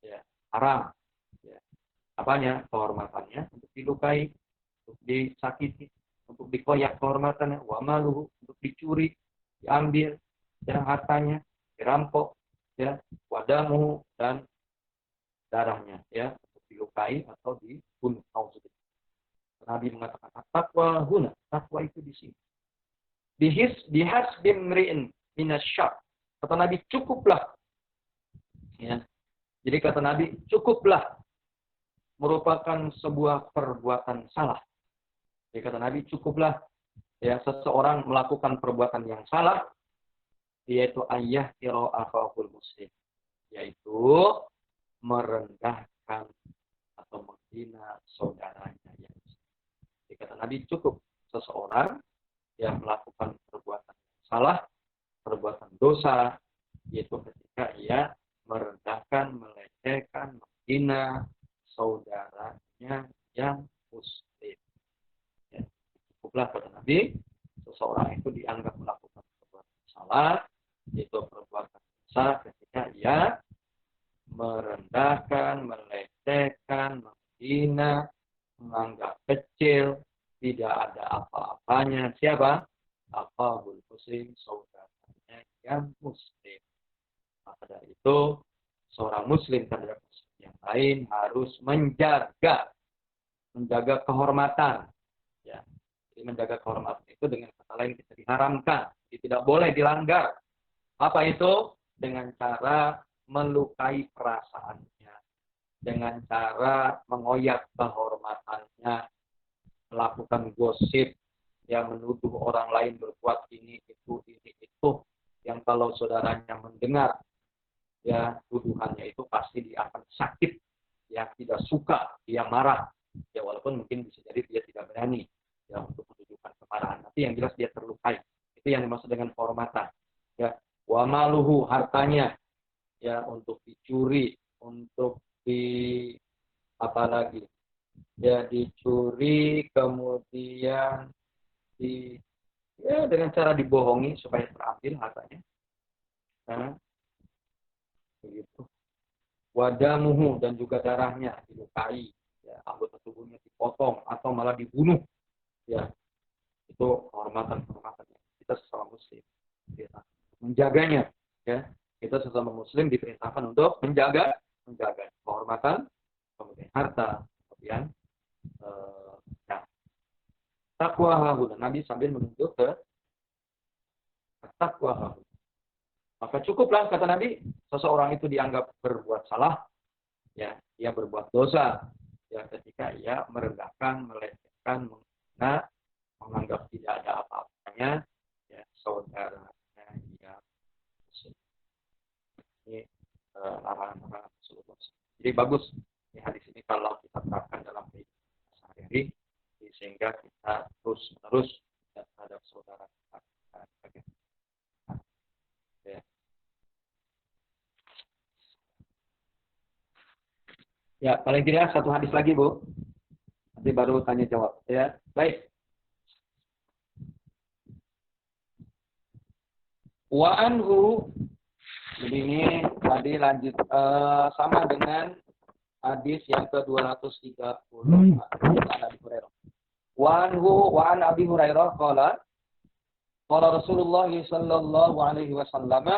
ya, haram, ya, apanya, kehormatannya, untuk dilukai, untuk disakiti, untuk dikoyak kehormatannya, wa maluhu, untuk dicuri, diambil, ya, hartanya, dirampok, ya, wadamuhu, dan darahnya, ya, untuk dilukai atau dibunuh. Nabi mengatakan takwa huna, takwa itu di sini. Bihas bimri'in minasyar. Kata Nabi, cukuplah. Ya. Jadi kata Nabi, cukuplah merupakan sebuah perbuatan salah. Jadi kata Nabi, cukuplah ya seseorang melakukan perbuatan yang salah, yaitu ayah kiro akhul muslim, yaitu merendahkan atau menghina saudaranya yang muslim. Jadi kata Nabi, cukup seseorang yang melakukan perbuatan salah, perbuatan dosa, yaitu ketika ia merendahkan, melecehkan, menghina saudaranya yang muslim. Ya, cukuplah kata Nabi, seseorang itu dianggap melakukan perbuatan salah, yaitu perbuatan dosa ketika ia merendahkan, melecehkan, menghina, menganggap kecil, tidak ada apa-apanya. Siapa? Akhul muslim, saudaranya yang muslim. Maka dari itu, seorang muslim terhadap muslim yang lain harus menjaga kehormatan. Ya. Jadi menjaga kehormatan itu dengan kata lain kita diharamkan. Jadi tidak boleh dilanggar. Apa itu? Dengan cara melukai perasaannya. Dengan cara mengoyak kehormatannya. Melakukan gosip, yang menuduh orang lain berbuat ini itu, yang kalau saudaranya mendengar ya tuduhannya itu pasti dia akan sakit, ya tidak suka, dia marah, ya walaupun mungkin bisa jadi dia tidak berani ya untuk menunjukkan kemarahan, tapi yang jelas dia terlukai. Itu yang dimaksud dengan kehormatan. Ya, wa maluhu, hartanya ya untuk dicuri, untuk apa lagi? Ya dicuri, kemudian ya dengan cara dibohongi supaya terambil hartanya. Nah, begitu. Wadamuhu, dan juga darahnya dilukai, ya, anggota tubuhnya dipotong atau malah dibunuh. Ya, itu kehormatan kita sesama muslim. Ya, menjaganya, ya. Kita sesama muslim diperintahkan untuk menjaga kehormatan, kemudian harta, kemudian ya, takwa hahuna. Nabi sambil menunjuk ke takwa hahuna. Maka cukuplah, kata Nabi, seseorang itu dianggap berbuat salah, ya, ia berbuat dosa, ya, ketika ia merendahkan, melecehkan, menghina, menganggap tidak ada apa-apanya, ya, saudaranya yang muslim. Ini larangan Rasulullah. Jadi bagus ini hadis ini kalau kita terapkan dalam kehidupan sehari-hari, sehingga kita terus-menerus terhadap saudara kita. Ya. Ya, paling tidak satu hadis lagi, Bu. Nanti baru tanya jawab. Ya, baik. Wa anhu, jadi ini tadi lanjut sama dengan hadis yang ke-230 an Abi Hurairah. Wa anhu wa an Abi Hurairah qala Rasulullah sallallahu alaihi wasallam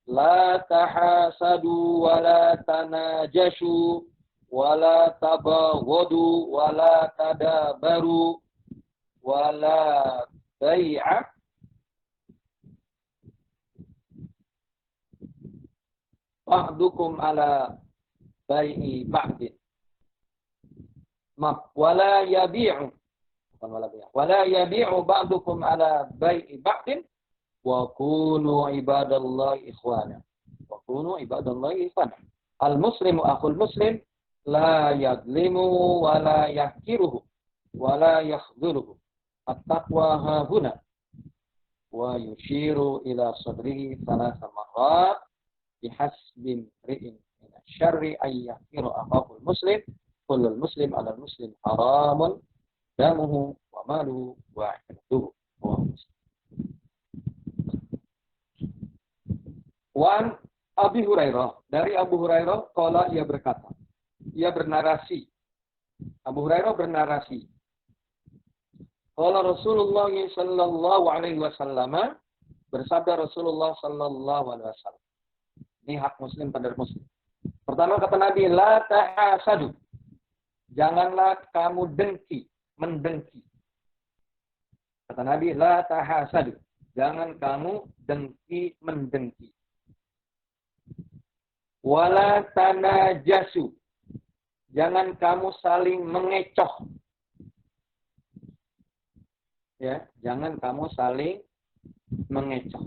la tahasadu wa la tanajashu wa la tabaghadu wa la tadabaru wa la bai'a ba'dukum ala bai'i ba'din. Wala yabi'u, wala yabi'u ba'dukum ala bai'i ba'din wa kunu ibadallahi ikhwana. Wa kunu ibadallahi ikhwana. Al-muslimu akhul muslim la yadlimu wa la yahkiruhu wa la yakhdhuluhu. At-taqwa hahuna. Wa yushiru ila sadrihi thalatha marrat bihasbi imri'in min asy-syarri ay yahkira akhahul muslim. Kullul muslim 'alal muslim haramun damuhu wa maluhu wa 'irduhu. Wan Abi Hurairah, dari Abu Hurairah qala, ia berkata, ia bernarasi, Abu Hurairah bernarasi, qala Rasulullah sallallahu alaihi wasallam, bersabda Rasulullah sallallahu alaihi wasallam. Ini hak muslim pada muslim. Pertama kata Nabi, la tahasadu. Janganlah kamu mendengki. Kata Nabi, la tahasadu. Jangan kamu mendengki. Wala tanajasu. Jangan kamu saling mengecoh. Ya, jangan kamu saling mengecoh.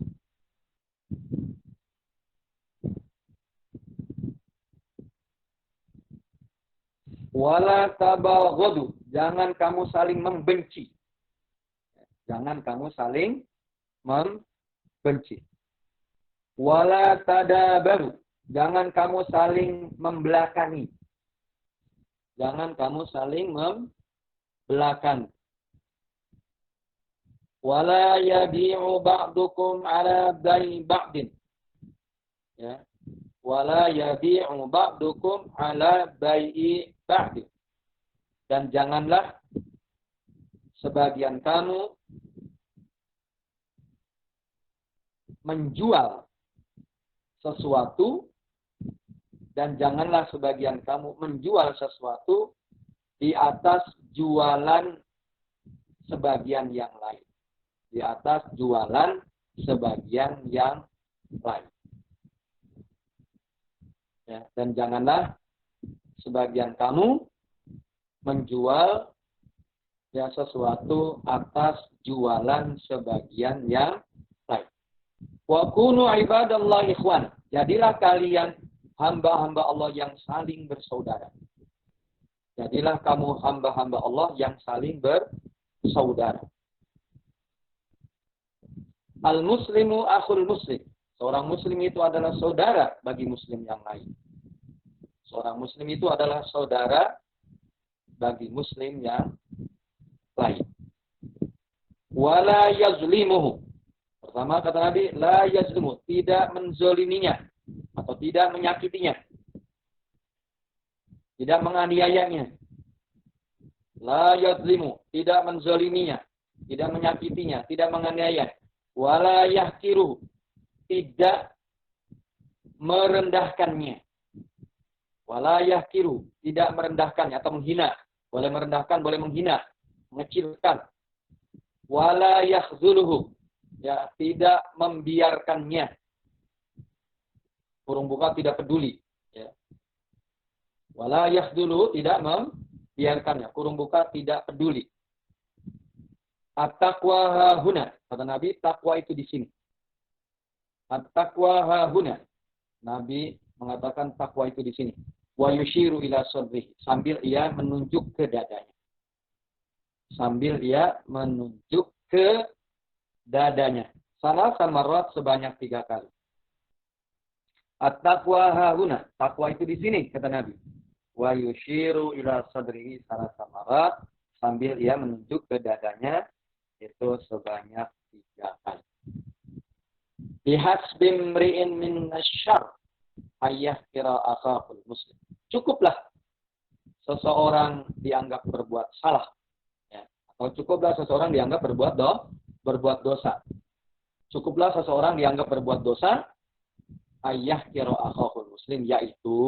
Wala tabaghadu, jangan kamu saling membenci. Jangan kamu saling membenci. Wala tadabaru, jangan kamu saling membelakangi. Jangan kamu saling membelakangi. Wala yabi'u ba'dukum ala bai'i ba'din. Ya. Wala yabi'u ba'dukum ala bai'i ba'din. Dan janganlah sebagian kamu menjual sesuatu, dan janganlah sebagian kamu menjual sesuatu di atas jualan sebagian yang lain. Di atas jualan sebagian yang lain. Ya, dan janganlah sebagian kamu menjual ya sesuatu atas jualan sebagian yang lain. Wa kunu ibadallahi ikhwan. Jadilah kalian hamba-hamba Allah yang saling bersaudara. Jadilah kamu hamba-hamba Allah yang saling bersaudara. Al-muslimu akhul muslim. Seorang muslim itu adalah saudara bagi muslim yang lain. Seorang muslim itu adalah saudara bagi muslim yang lain. Wala yazlimuhu. Pertama kata Nabi, la yazlimu, tidak menzoliminya atau tidak menyakitinya. Tidak menganiayanya. La yazlimu, tidak menzoliminya, tidak menyakitinya, tidak menganiaya. Wala yahkiru, tidak merendahkannya. Wala yahkiru, tidak merendahkannya atau menghina. Boleh merendahkan, boleh menghina, mengecilkan. Wala yakhzuluhu, ya, tidak membiarkannya. Kurung buka tidak peduli, ya. Wala yakhzuluhu, tidak membiarkannya. Kurung buka tidak peduli. At-taqwa hahuna, kata Nabi, takwa itu di sini. At-taqwa hahuna, Nabi mengatakan takwa itu di sini. Wa yushiru ila sadrihi, sambil ia menunjuk ke dadanya. Sambil ia menunjuk ke dadanya. Salah samarat sebanyak 3 kali. At-taqwa hahuna, takwa itu di sini, kata Nabi. Wa yushiru ila sadrihi salah samarat, sambil ia menunjuk ke dadanya, itu sebanyak 3 kali. Bihasbim mri'in min asyarr ayah kira akhahul muslim. Cukuplah seseorang dianggap berbuat salah, ya. Atau cukuplah seseorang dianggap berbuat dosa. Cukuplah seseorang dianggap berbuat dosa, ayah kira akhahul muslim, yaitu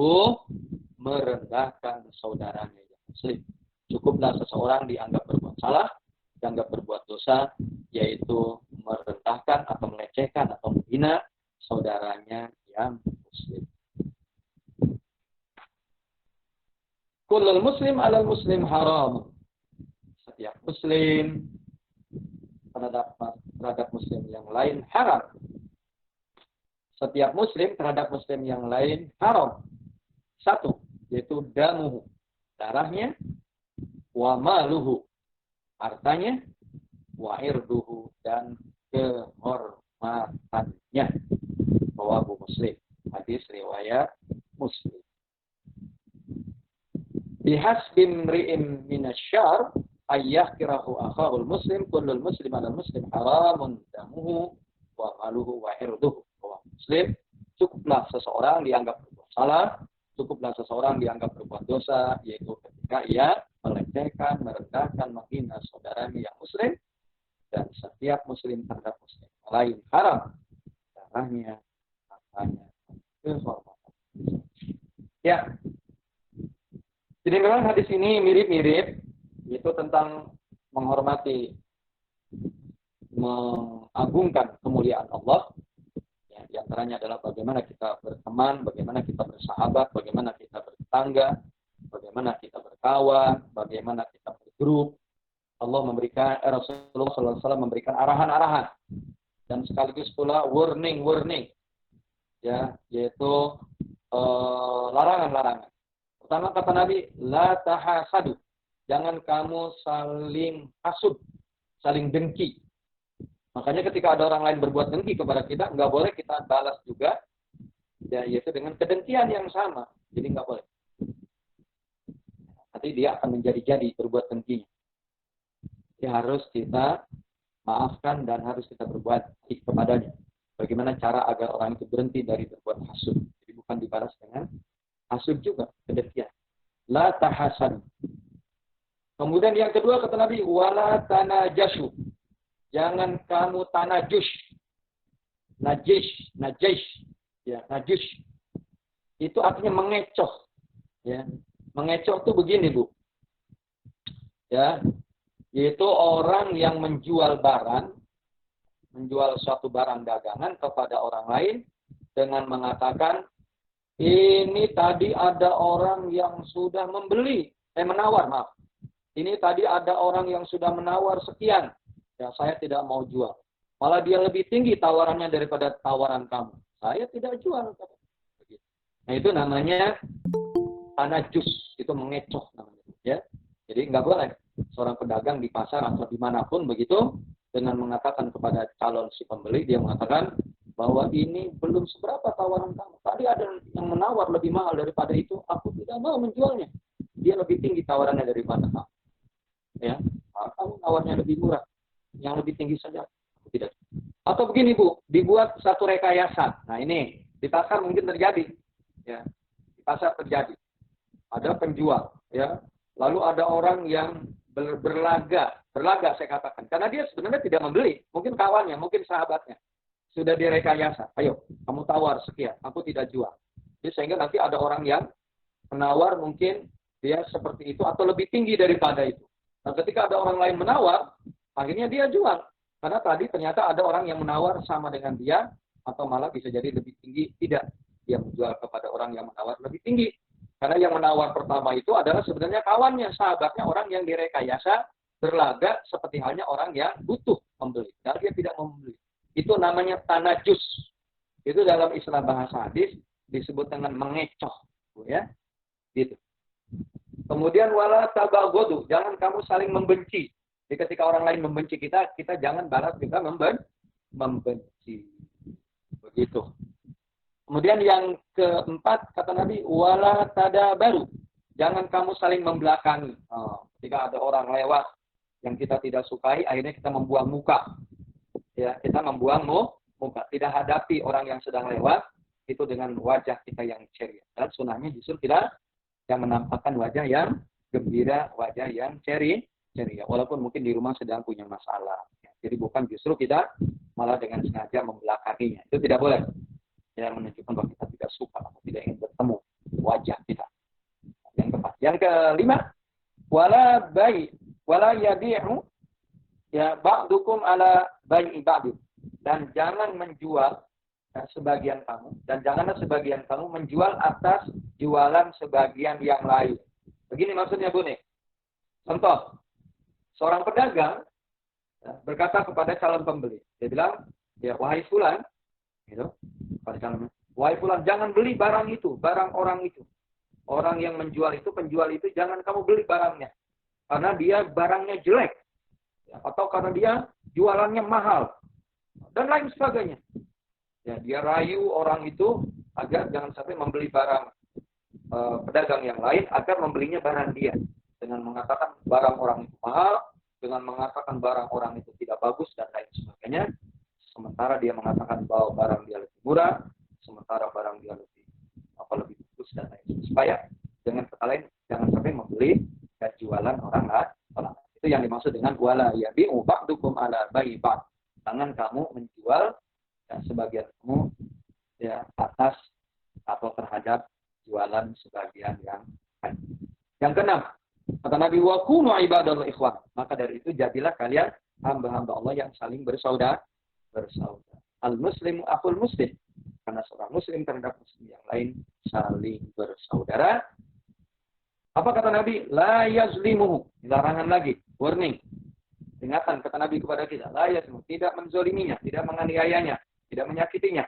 merendahkan saudaranya yang muslim. Cukuplah seseorang dianggap berbuat salah, dianggap berbuat dosa, yaitu merendahkan atau melecehkan atau menghina saudaranya yang muslim. Kullul muslim alal muslim haram. Setiap muslim terhadap muslim yang lain haram. Setiap muslim terhadap muslim yang lain haram. 1, yaitu damuhu, darahnya, wa maluhu, hartanya, wa irduhu, dan kehormatannya. Rawahu Muslim. Hadis riwayat Muslim. Bihasbim ri'im minasyar ayyah kirahu akhahul muslim kullul muslim ala muslim haramun damuhu wa maluhu wa irduhu. Rawahu Muslim. Cukuplah seseorang dianggap berbuat salah, cukuplah seseorang dianggap berbuat dosa, yaitu ketika ia melecehkan, merendahkan, menghina saudaranya yang muslim, dan setiap muslim terhadap muslim lain haram darahnya, hartanya, kehormatan. Ya, jadi memang hadis ini mirip-mirip, yaitu tentang menghormati, mengagungkan kemuliaan Allah. Ya, di antaranya adalah bagaimana kita berteman, bagaimana kita bersahabat, bagaimana kita bertetangga, bagaimana kita berkawan, bagaimana kita bergrup. Allah memberikan, Rasulullah SAW memberikan arahan-arahan dan sekaligus pula warning, ya, yaitu larangan-larangan. Pertama kata Nabi, la tahasadu, jangan kamu saling hasud, saling dengki. Makanya ketika ada orang lain berbuat dengki kepada kita, nggak boleh kita balas juga, ya, yaitu dengan kedengkian yang sama. Jadi nggak boleh. Nanti dia akan menjadi-jadi berbuat dengki. Jadi harus kita maafkan dan harus kita berbuat baik kepadanya. Bagaimana cara agar orang itu berhenti dari berbuat hasud. Jadi bukan dibalas dengan hasud juga, kedengkian. La tahasad. Kemudian yang kedua kata Nabi, wala tanajashu. Jangan kamu tanajus. Najis. Ya, najis. Itu artinya mengecoh. Ya. Mengecoh itu begini, Bu. Ya, yaitu orang yang menjual suatu barang dagangan kepada orang lain dengan mengatakan, ini tadi ada orang yang sudah menawar, ini tadi ada orang yang sudah menawar sekian, ya saya tidak mau jual. Malah dia lebih tinggi tawarannya daripada tawaran kamu. Saya tidak jual. Nah itu namanya tanajus, itu mengecoh namanya. Ya, jadi nggak boleh seorang pedagang di pasar atau dimanapun begitu dengan mengatakan kepada calon si pembeli, dia mengatakan bahwa ini belum seberapa tawaran kamu. Tadi ada yang menawar lebih mahal daripada itu, aku tidak mau menjualnya. Dia lebih tinggi tawarannya daripada kamu. Ya, kamu nawarnya lebih murah, yang lebih tinggi saja. Aku tidak. Atau begini Bu, dibuat satu rekayasa. Nah ini di pasar mungkin terjadi. Ya, di pasar terjadi. Ada penjual, ya. Lalu ada orang yang berlaga saya katakan. Karena dia sebenarnya tidak membeli, mungkin kawannya, mungkin sahabatnya. Sudah direkayasa, ayo, kamu tawar sekian, aku tidak jual. Jadi sehingga nanti ada orang yang menawar mungkin dia seperti itu atau lebih tinggi daripada itu. Nah ketika ada orang lain menawar, akhirnya dia jual. Karena tadi ternyata ada orang yang menawar sama dengan dia, atau malah bisa jadi lebih tinggi, tidak. Dia menjual kepada orang yang menawar lebih tinggi. Karena yang menawar pertama itu adalah sebenarnya kawannya, sahabatnya, orang yang direkayasa, berlaga seperti halnya orang yang butuh membeli. Dan dia tidak membeli. Itu namanya tanajus. Itu dalam istilah bahasa hadis disebut dengan mengecoh. Ya. Gitu. Kemudian wala tabagodu. Jangan kamu saling membenci. Jadi ketika orang lain membenci kita, kita jangan balas juga membenci. Begitu. Kemudian yang keempat, kata Nabi, wala tadabaru. Jangan kamu saling membelakangi. Ketika ada orang lewat yang kita tidak sukai, akhirnya kita membuang muka. Ya, kita membuang muka. Tidak hadapi orang yang sedang lewat, itu dengan wajah kita yang ceria. Dan sunnahnya justru tidak yang menampakkan wajah yang gembira, wajah yang ceria. Walaupun mungkin di rumah sedang punya masalah. Ya, jadi bukan justru kita malah dengan sengaja membelakanginya. Itu tidak boleh. Yang menunjukkan bahwa kita tidak suka atau tidak ingin bertemu wajah kita. Yang keempat. Yang kelima, wala yabi'u ya ba'dukum ala bai'i ba'du. Dan jangan menjual sebagian kamu, dan janganlah sebagian kamu menjual atas jualan sebagian yang lain. Begini maksudnya Bu nih. Contoh, seorang pedagang berkata kepada calon pembeli, dia bilang, ya wahai fulan, gitu, pada calon, wahai fulan, jangan beli barang itu, barang orang itu. Orang yang menjual itu, penjual itu, jangan kamu beli barangnya. Karena dia barangnya jelek. Atau karena dia jualannya mahal. Dan lain sebagainya. Ya, dia rayu orang itu agar jangan sampai membeli barang pedagang yang lain, agar membelinya barang dia. Dengan mengatakan barang orang itu mahal, dengan mengatakan barang orang itu tidak bagus, dan lain sebagainya. Sementara dia mengatakan bahwa barang dia lebih murah, sementara barang dia lebih bagus dan lain. Supaya dengan kata lain jangan sampai membeli dan jualan orang lain. Itu yang dimaksud dengan wala yabi'u ba'dukum ala bai'i ba'd. Jangan kamu menjual dan sebagian kamu ya atas atau terhadap jualan sebagian yang lain. Yang keenam, kata Nabi wa kunu ibadallah ikhwan. Maka dari itu jadilah kalian hamba-hamba Allah yang saling bersaudara. Al-muslimu akhul muslim. Karena seorang muslim terhadap muslim yang lain saling bersaudara. Apa kata Nabi? La yazlimuhu. Larangan lagi. Warning. Ingatan kata Nabi kepada kita. La yazlimuhu. Tidak menzoliminya. Tidak menganiayanya. Tidak menyakitinya.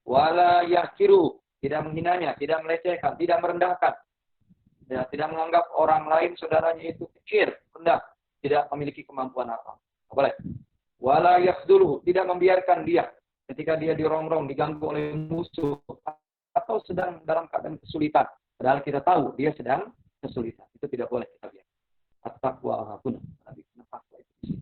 Wala yahkiru. Tidak menghinanya. Tidak melecehkan. Tidak merendahkan. Ya, tidak menganggap orang lain saudaranya itu kecil. Rendah. Tidak memiliki kemampuan apa. Boleh. Wala yakhduluhu, tidak membiarkan dia ketika dia dirongrong, diganggu oleh musuh atau sedang dalam keadaan kesulitan. Padahal kita tahu dia sedang kesulitan. Itu tidak boleh kita biarkan. At-taqwa hahuna. Takwa itu.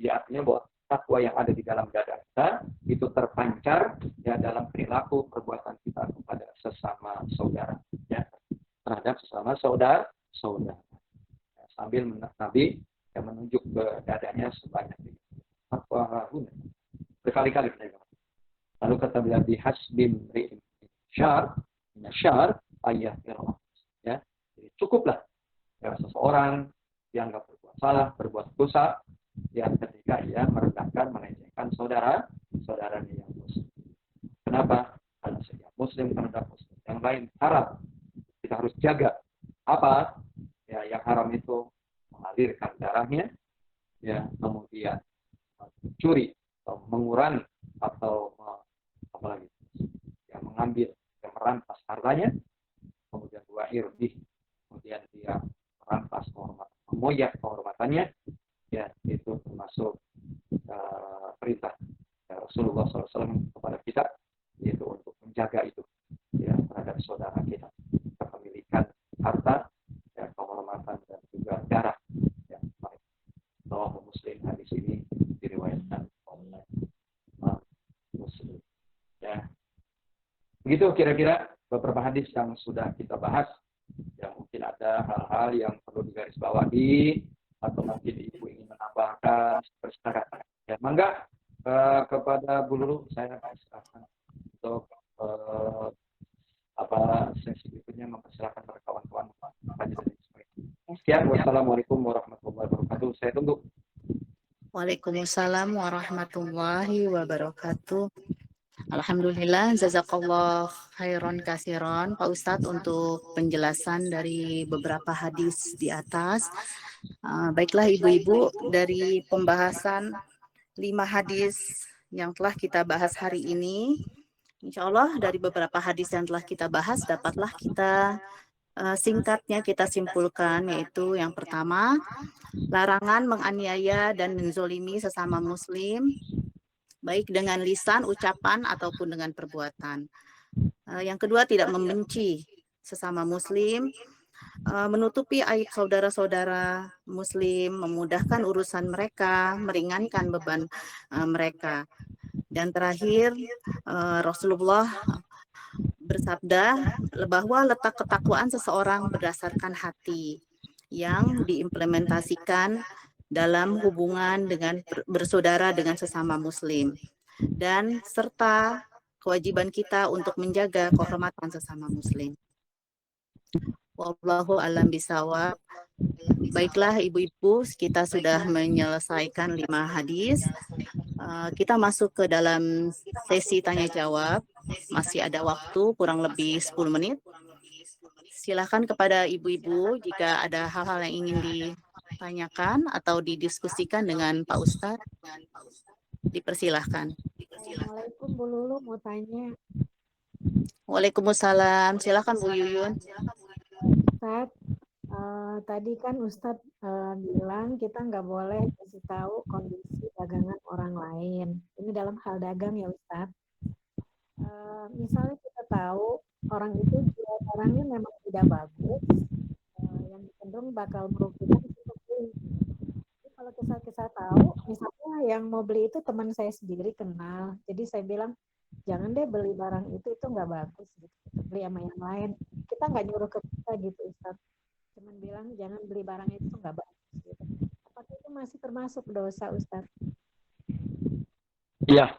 Ya, artinya bahwa takwa yang ada di dalam dada kita itu terpancar ya dalam perilaku perbuatan kita kepada sesama saudara. Ya, terhadap sesama saudara. Ya, sambil Nabi yang menunjuk ke dadanya sebanyak itu. Berkali-kali kita bilang. Lalu kata beliau di hasbim ri'in syar ayah firman. Ya, jadi cukuplah ya, seseorang yang nggak berbuat salah, berbuat dosa, yang ketika ia merendahkan, melecehkan saudaranya yang muslim. Kenapa? Karena setiap muslim terhadap muslim yang lain haram. Kita harus jaga apa? Ya, yang haram itu mengalirkan darahnya, ya, kemudian mencuri atau mengurangi atau apalagi ya, mengambil, ya, merampas hartanya, kemudian dua irdih, kemudian dia merampas kehormatan, mengoyak kehormatannya, ya, itu termasuk perintah ya, Rasulullah SAW kepada kita, yaitu untuk menjaga itu, ya, terhadap saudara kita, kepemilikan harta, ya, kehormatan dan juga darah, ya. Rawahu Muslim, hadis ini diriwayatkan oleh Muslim, ya. Begitu kira-kira beberapa hadis yang sudah kita bahas. Ya, mungkin ada hal-hal yang perlu digarisbawahi atau mungkin ibu ingin menambahkan, bersilakan. Ya, mangga kepada Bu Lulu saya persilakan untuk sesi berikutnya, mempersilakan para kawan-kawan. Sekian, wassalamualaikum warahmatullahi wabarakatuh. Saya tunggu. Waalaikumsalam warahmatullahi wabarakatuh. Alhamdulillah, jazakallah khairan kasiron Pak Ustadz untuk penjelasan dari beberapa hadis di atas. Baiklah ibu-ibu, dari pembahasan 5 hadis yang telah kita bahas hari ini, insya Allah dari beberapa hadis yang telah kita bahas dapatlah kita singkatnya kita simpulkan, yaitu yang pertama, larangan menganiaya dan menzolimi sesama muslim, baik dengan lisan, ucapan, ataupun dengan perbuatan. Yang kedua, tidak membenci sesama muslim, menutupi aib saudara-saudara muslim, memudahkan urusan mereka, meringankan beban mereka. Dan terakhir, Rasulullah bersabda bahwa letak ketakwaan seseorang berdasarkan hati yang diimplementasikan dalam hubungan dengan bersaudara dengan sesama muslim, dan serta kewajiban kita untuk menjaga kehormatan sesama muslim. Wallahu a'lam bishawab. Baiklah ibu-ibu, kita sudah menyelesaikan 5 hadis. Kita masuk ke dalam sesi tanya jawab. Masih ada waktu kurang lebih 10 menit. Silakan kepada ibu-ibu jika ada hal-hal yang ingin ditanyakan atau didiskusikan dengan Pak Ustadz. Dipersilahkan. Assalamualaikum Bu Lulu, mau tanya. Waalaikumsalam. Silakan Bu Yuyun. Ustadz, tadi kan Ustadz bilang kita nggak boleh kasih tahu kondisi dagangan orang lain. Ini dalam hal dagang ya Ustadz. Misalnya kita tahu orang itu jual barangnya memang tidak bagus, yang cenderung bakal merugikan si pembeli. Jadi kalau kita tahu, misalnya yang mau beli itu teman saya sendiri kenal, jadi saya bilang jangan deh beli barang itu nggak bagus gitu. Kita beli sama yang lain. Kita nggak nyuruh ke kita gitu Ustadz, cuman bilang jangan beli barang itu nggak bagus gitu. Apakah itu masih termasuk dosa Ustadz? Iya.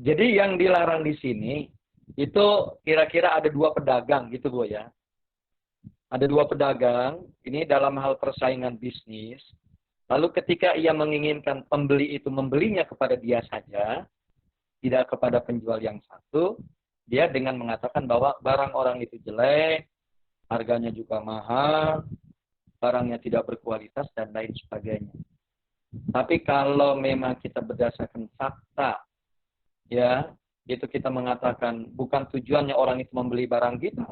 Jadi yang dilarang di sini itu kira-kira ada 2 pedagang gitu Bu ya. Ada 2 pedagang, ini dalam hal persaingan bisnis. Lalu ketika ia menginginkan pembeli itu membelinya kepada dia saja, tidak kepada penjual yang satu, dia dengan mengatakan bahwa barang orang itu jelek, harganya juga mahal, barangnya tidak berkualitas, dan lain sebagainya. Tapi kalau memang kita berdasarkan fakta, ya, itu kita mengatakan bukan tujuannya orang itu membeli barang kita,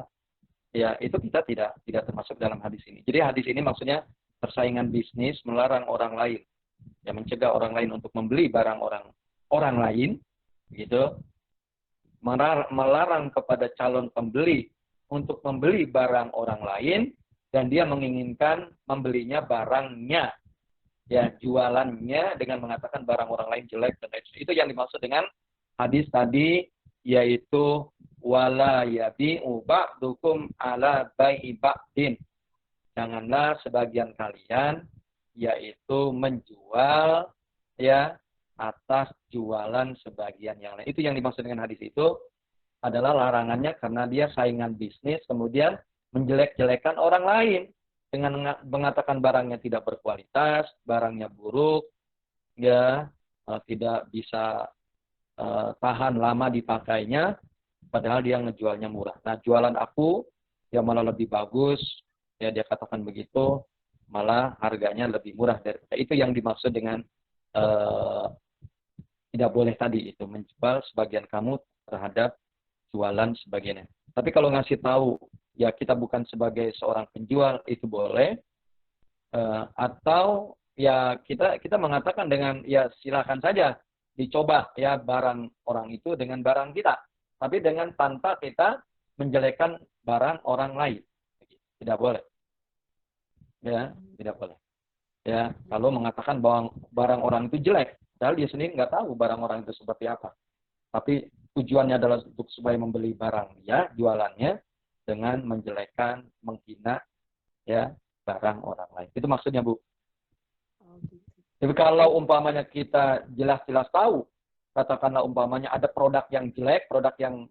ya, itu kita tidak termasuk dalam hadis ini. Jadi hadis ini maksudnya persaingan bisnis, melarang orang lain, ya, mencegah orang lain untuk membeli barang orang lain, gitu, melarang kepada calon pembeli untuk membeli barang orang lain, dan dia menginginkan membelinya barangnya, ya, jualannya, dengan mengatakan barang orang lain jelek dan lain sebagainya. Itu yang dimaksud dengan hadis tadi, yaitu wala yabi'u ba'dukum ala bai'i ba'din. Janganlah sebagian kalian yaitu menjual, ya, atas jualan sebagian yang lain. Itu yang dimaksud dengan hadis itu adalah larangannya karena dia saingan bisnis, kemudian menjelek-jelekan orang lain dengan mengatakan barangnya tidak berkualitas, barangnya buruk, ya, tidak bisa tahan lama dipakainya, padahal dia ngejualnya murah. Nah, jualan aku ya malah lebih bagus, ya, dia katakan begitu. malah harganya lebih murah dari itu yang dimaksud dengan tidak boleh tadi itu menjual sebagian kamu terhadap jualan sebagiannya. Tapi kalau ngasih tahu ya kita bukan sebagai seorang penjual itu boleh, atau ya kita mengatakan dengan ya silakan saja dicoba ya barang orang itu dengan barang kita, tapi dengan tanpa kita menjelekkan barang orang lain. Tidak boleh. Ya, tidak boleh. Ya, kalau mengatakan bahwa barang orang itu jelek, padahal dia sendiri nggak tahu barang orang itu seperti apa. Tapi tujuannya adalah untuk supaya membeli barang dia, jualannya dengan menjelekkan, menghina ya barang orang lain. Itu maksudnya, Bu. Oh, gitu. Jadi kalau umpamanya kita jelas-jelas tahu, katakanlah umpamanya ada produk yang jelek, produk yang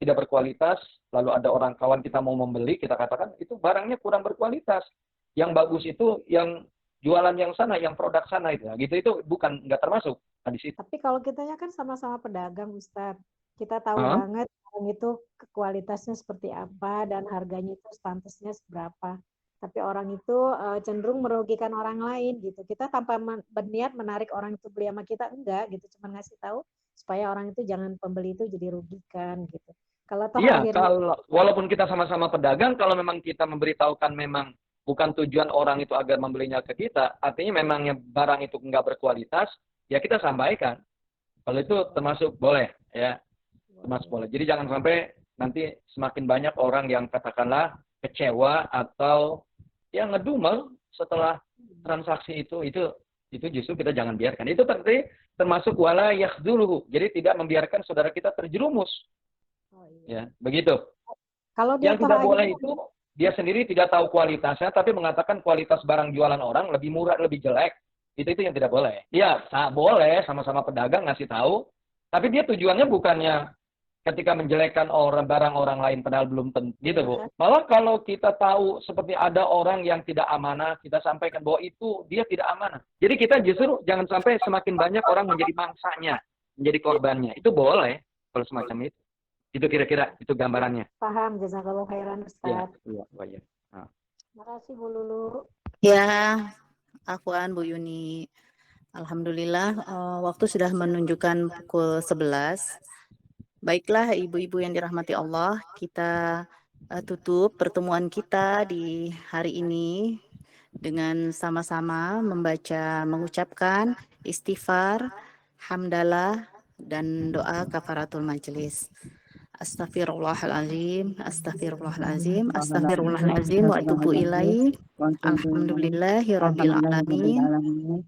tidak berkualitas, lalu ada orang kawan kita mau membeli, kita katakan itu barangnya kurang berkualitas. Yang bagus itu yang jualan yang sana, yang produk sana itu. Nah, gitu itu bukan nggak termasuk di situ. Tapi kalau kitanya kan sama-sama pedagang, Ustadz. Kita tahu Hah? banget barang itu kualitasnya seperti apa dan harganya itu pantasnya seberapa. Tapi orang itu cenderung merugikan orang lain gitu. Kita tanpa berniat menarik orang itu beli sama kita, enggak gitu. Cuma ngasih tahu supaya orang itu jangan pembeli itu jadi rugikan gitu. Kalau toh Iya, akhirnya kalau walaupun kita sama-sama pedagang, kalau memang kita memberitahukan memang bukan tujuan orang itu agar membelinya ke kita, artinya memangnya barang itu nggak berkualitas, ya kita sampaikan. Kalau itu termasuk boleh, ya, termasuk boleh. Jadi jangan sampai nanti semakin banyak orang yang katakanlah kecewa atau yang ngedumel setelah transaksi itu justru kita jangan biarkan. Itu termasuk wala yakhdhuluhu. Jadi tidak membiarkan saudara kita terjerumus. oh, iya. Ya, begitu. Kalau dia Yang toh tidak akhirnya boleh itu dia sendiri tidak tahu kualitasnya, tapi mengatakan kualitas barang jualan orang lebih murah, lebih jelek. Itu yang tidak boleh. Ya, boleh sama-sama pedagang ngasih tahu, tapi dia tujuannya bukannya ketika menjelekkan barang orang lain padahal belum tentu gitu, Bu. Malah kalau kita tahu seperti ada orang yang tidak amanah, kita sampaikan bahwa itu dia tidak amanah. Jadi kita justru jangan sampai semakin banyak orang menjadi mangsanya, menjadi korbannya. Itu boleh kalau semacam itu. Itu kira-kira itu gambarannya. paham, jazakallahu khairan, Ya, Ustadz. iya. Nah. Makasih Bu Lulu. Ya, afwan Bu Yuni. Alhamdulillah, waktu sudah menunjukkan pukul 11. Baiklah ibu-ibu yang dirahmati Allah, kita tutup pertemuan kita di hari ini dengan sama-sama mengucapkan istighfar, hamdalah, dan doa kafaratul majelis. Astaghfirullahalazim, astaghfirullahalazim, astaghfirullahalazim wa atubu ilaih. Alhamdulillahirabbil alamin.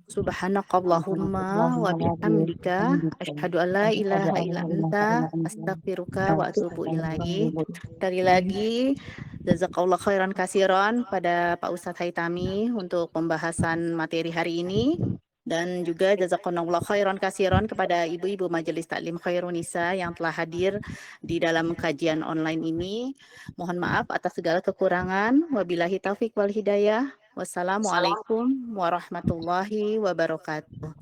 Subhanakallahumma wa bihamdika asyhadu an la ilaha illa anta astaghfiruka wa atubu ilaih. Sekali lagi jazakallahu khairan kasiran pada Pak Ustadz Haitami untuk pembahasan materi hari ini. Dan juga jazakallahu khairan kasiran kepada ibu-ibu Majelis Taklim Khairunisa yang telah hadir di dalam kajian online ini. Mohon maaf atas segala kekurangan. Wabillahi taufik wal hidayah. Wassalamualaikum warahmatullahi wabarakatuh.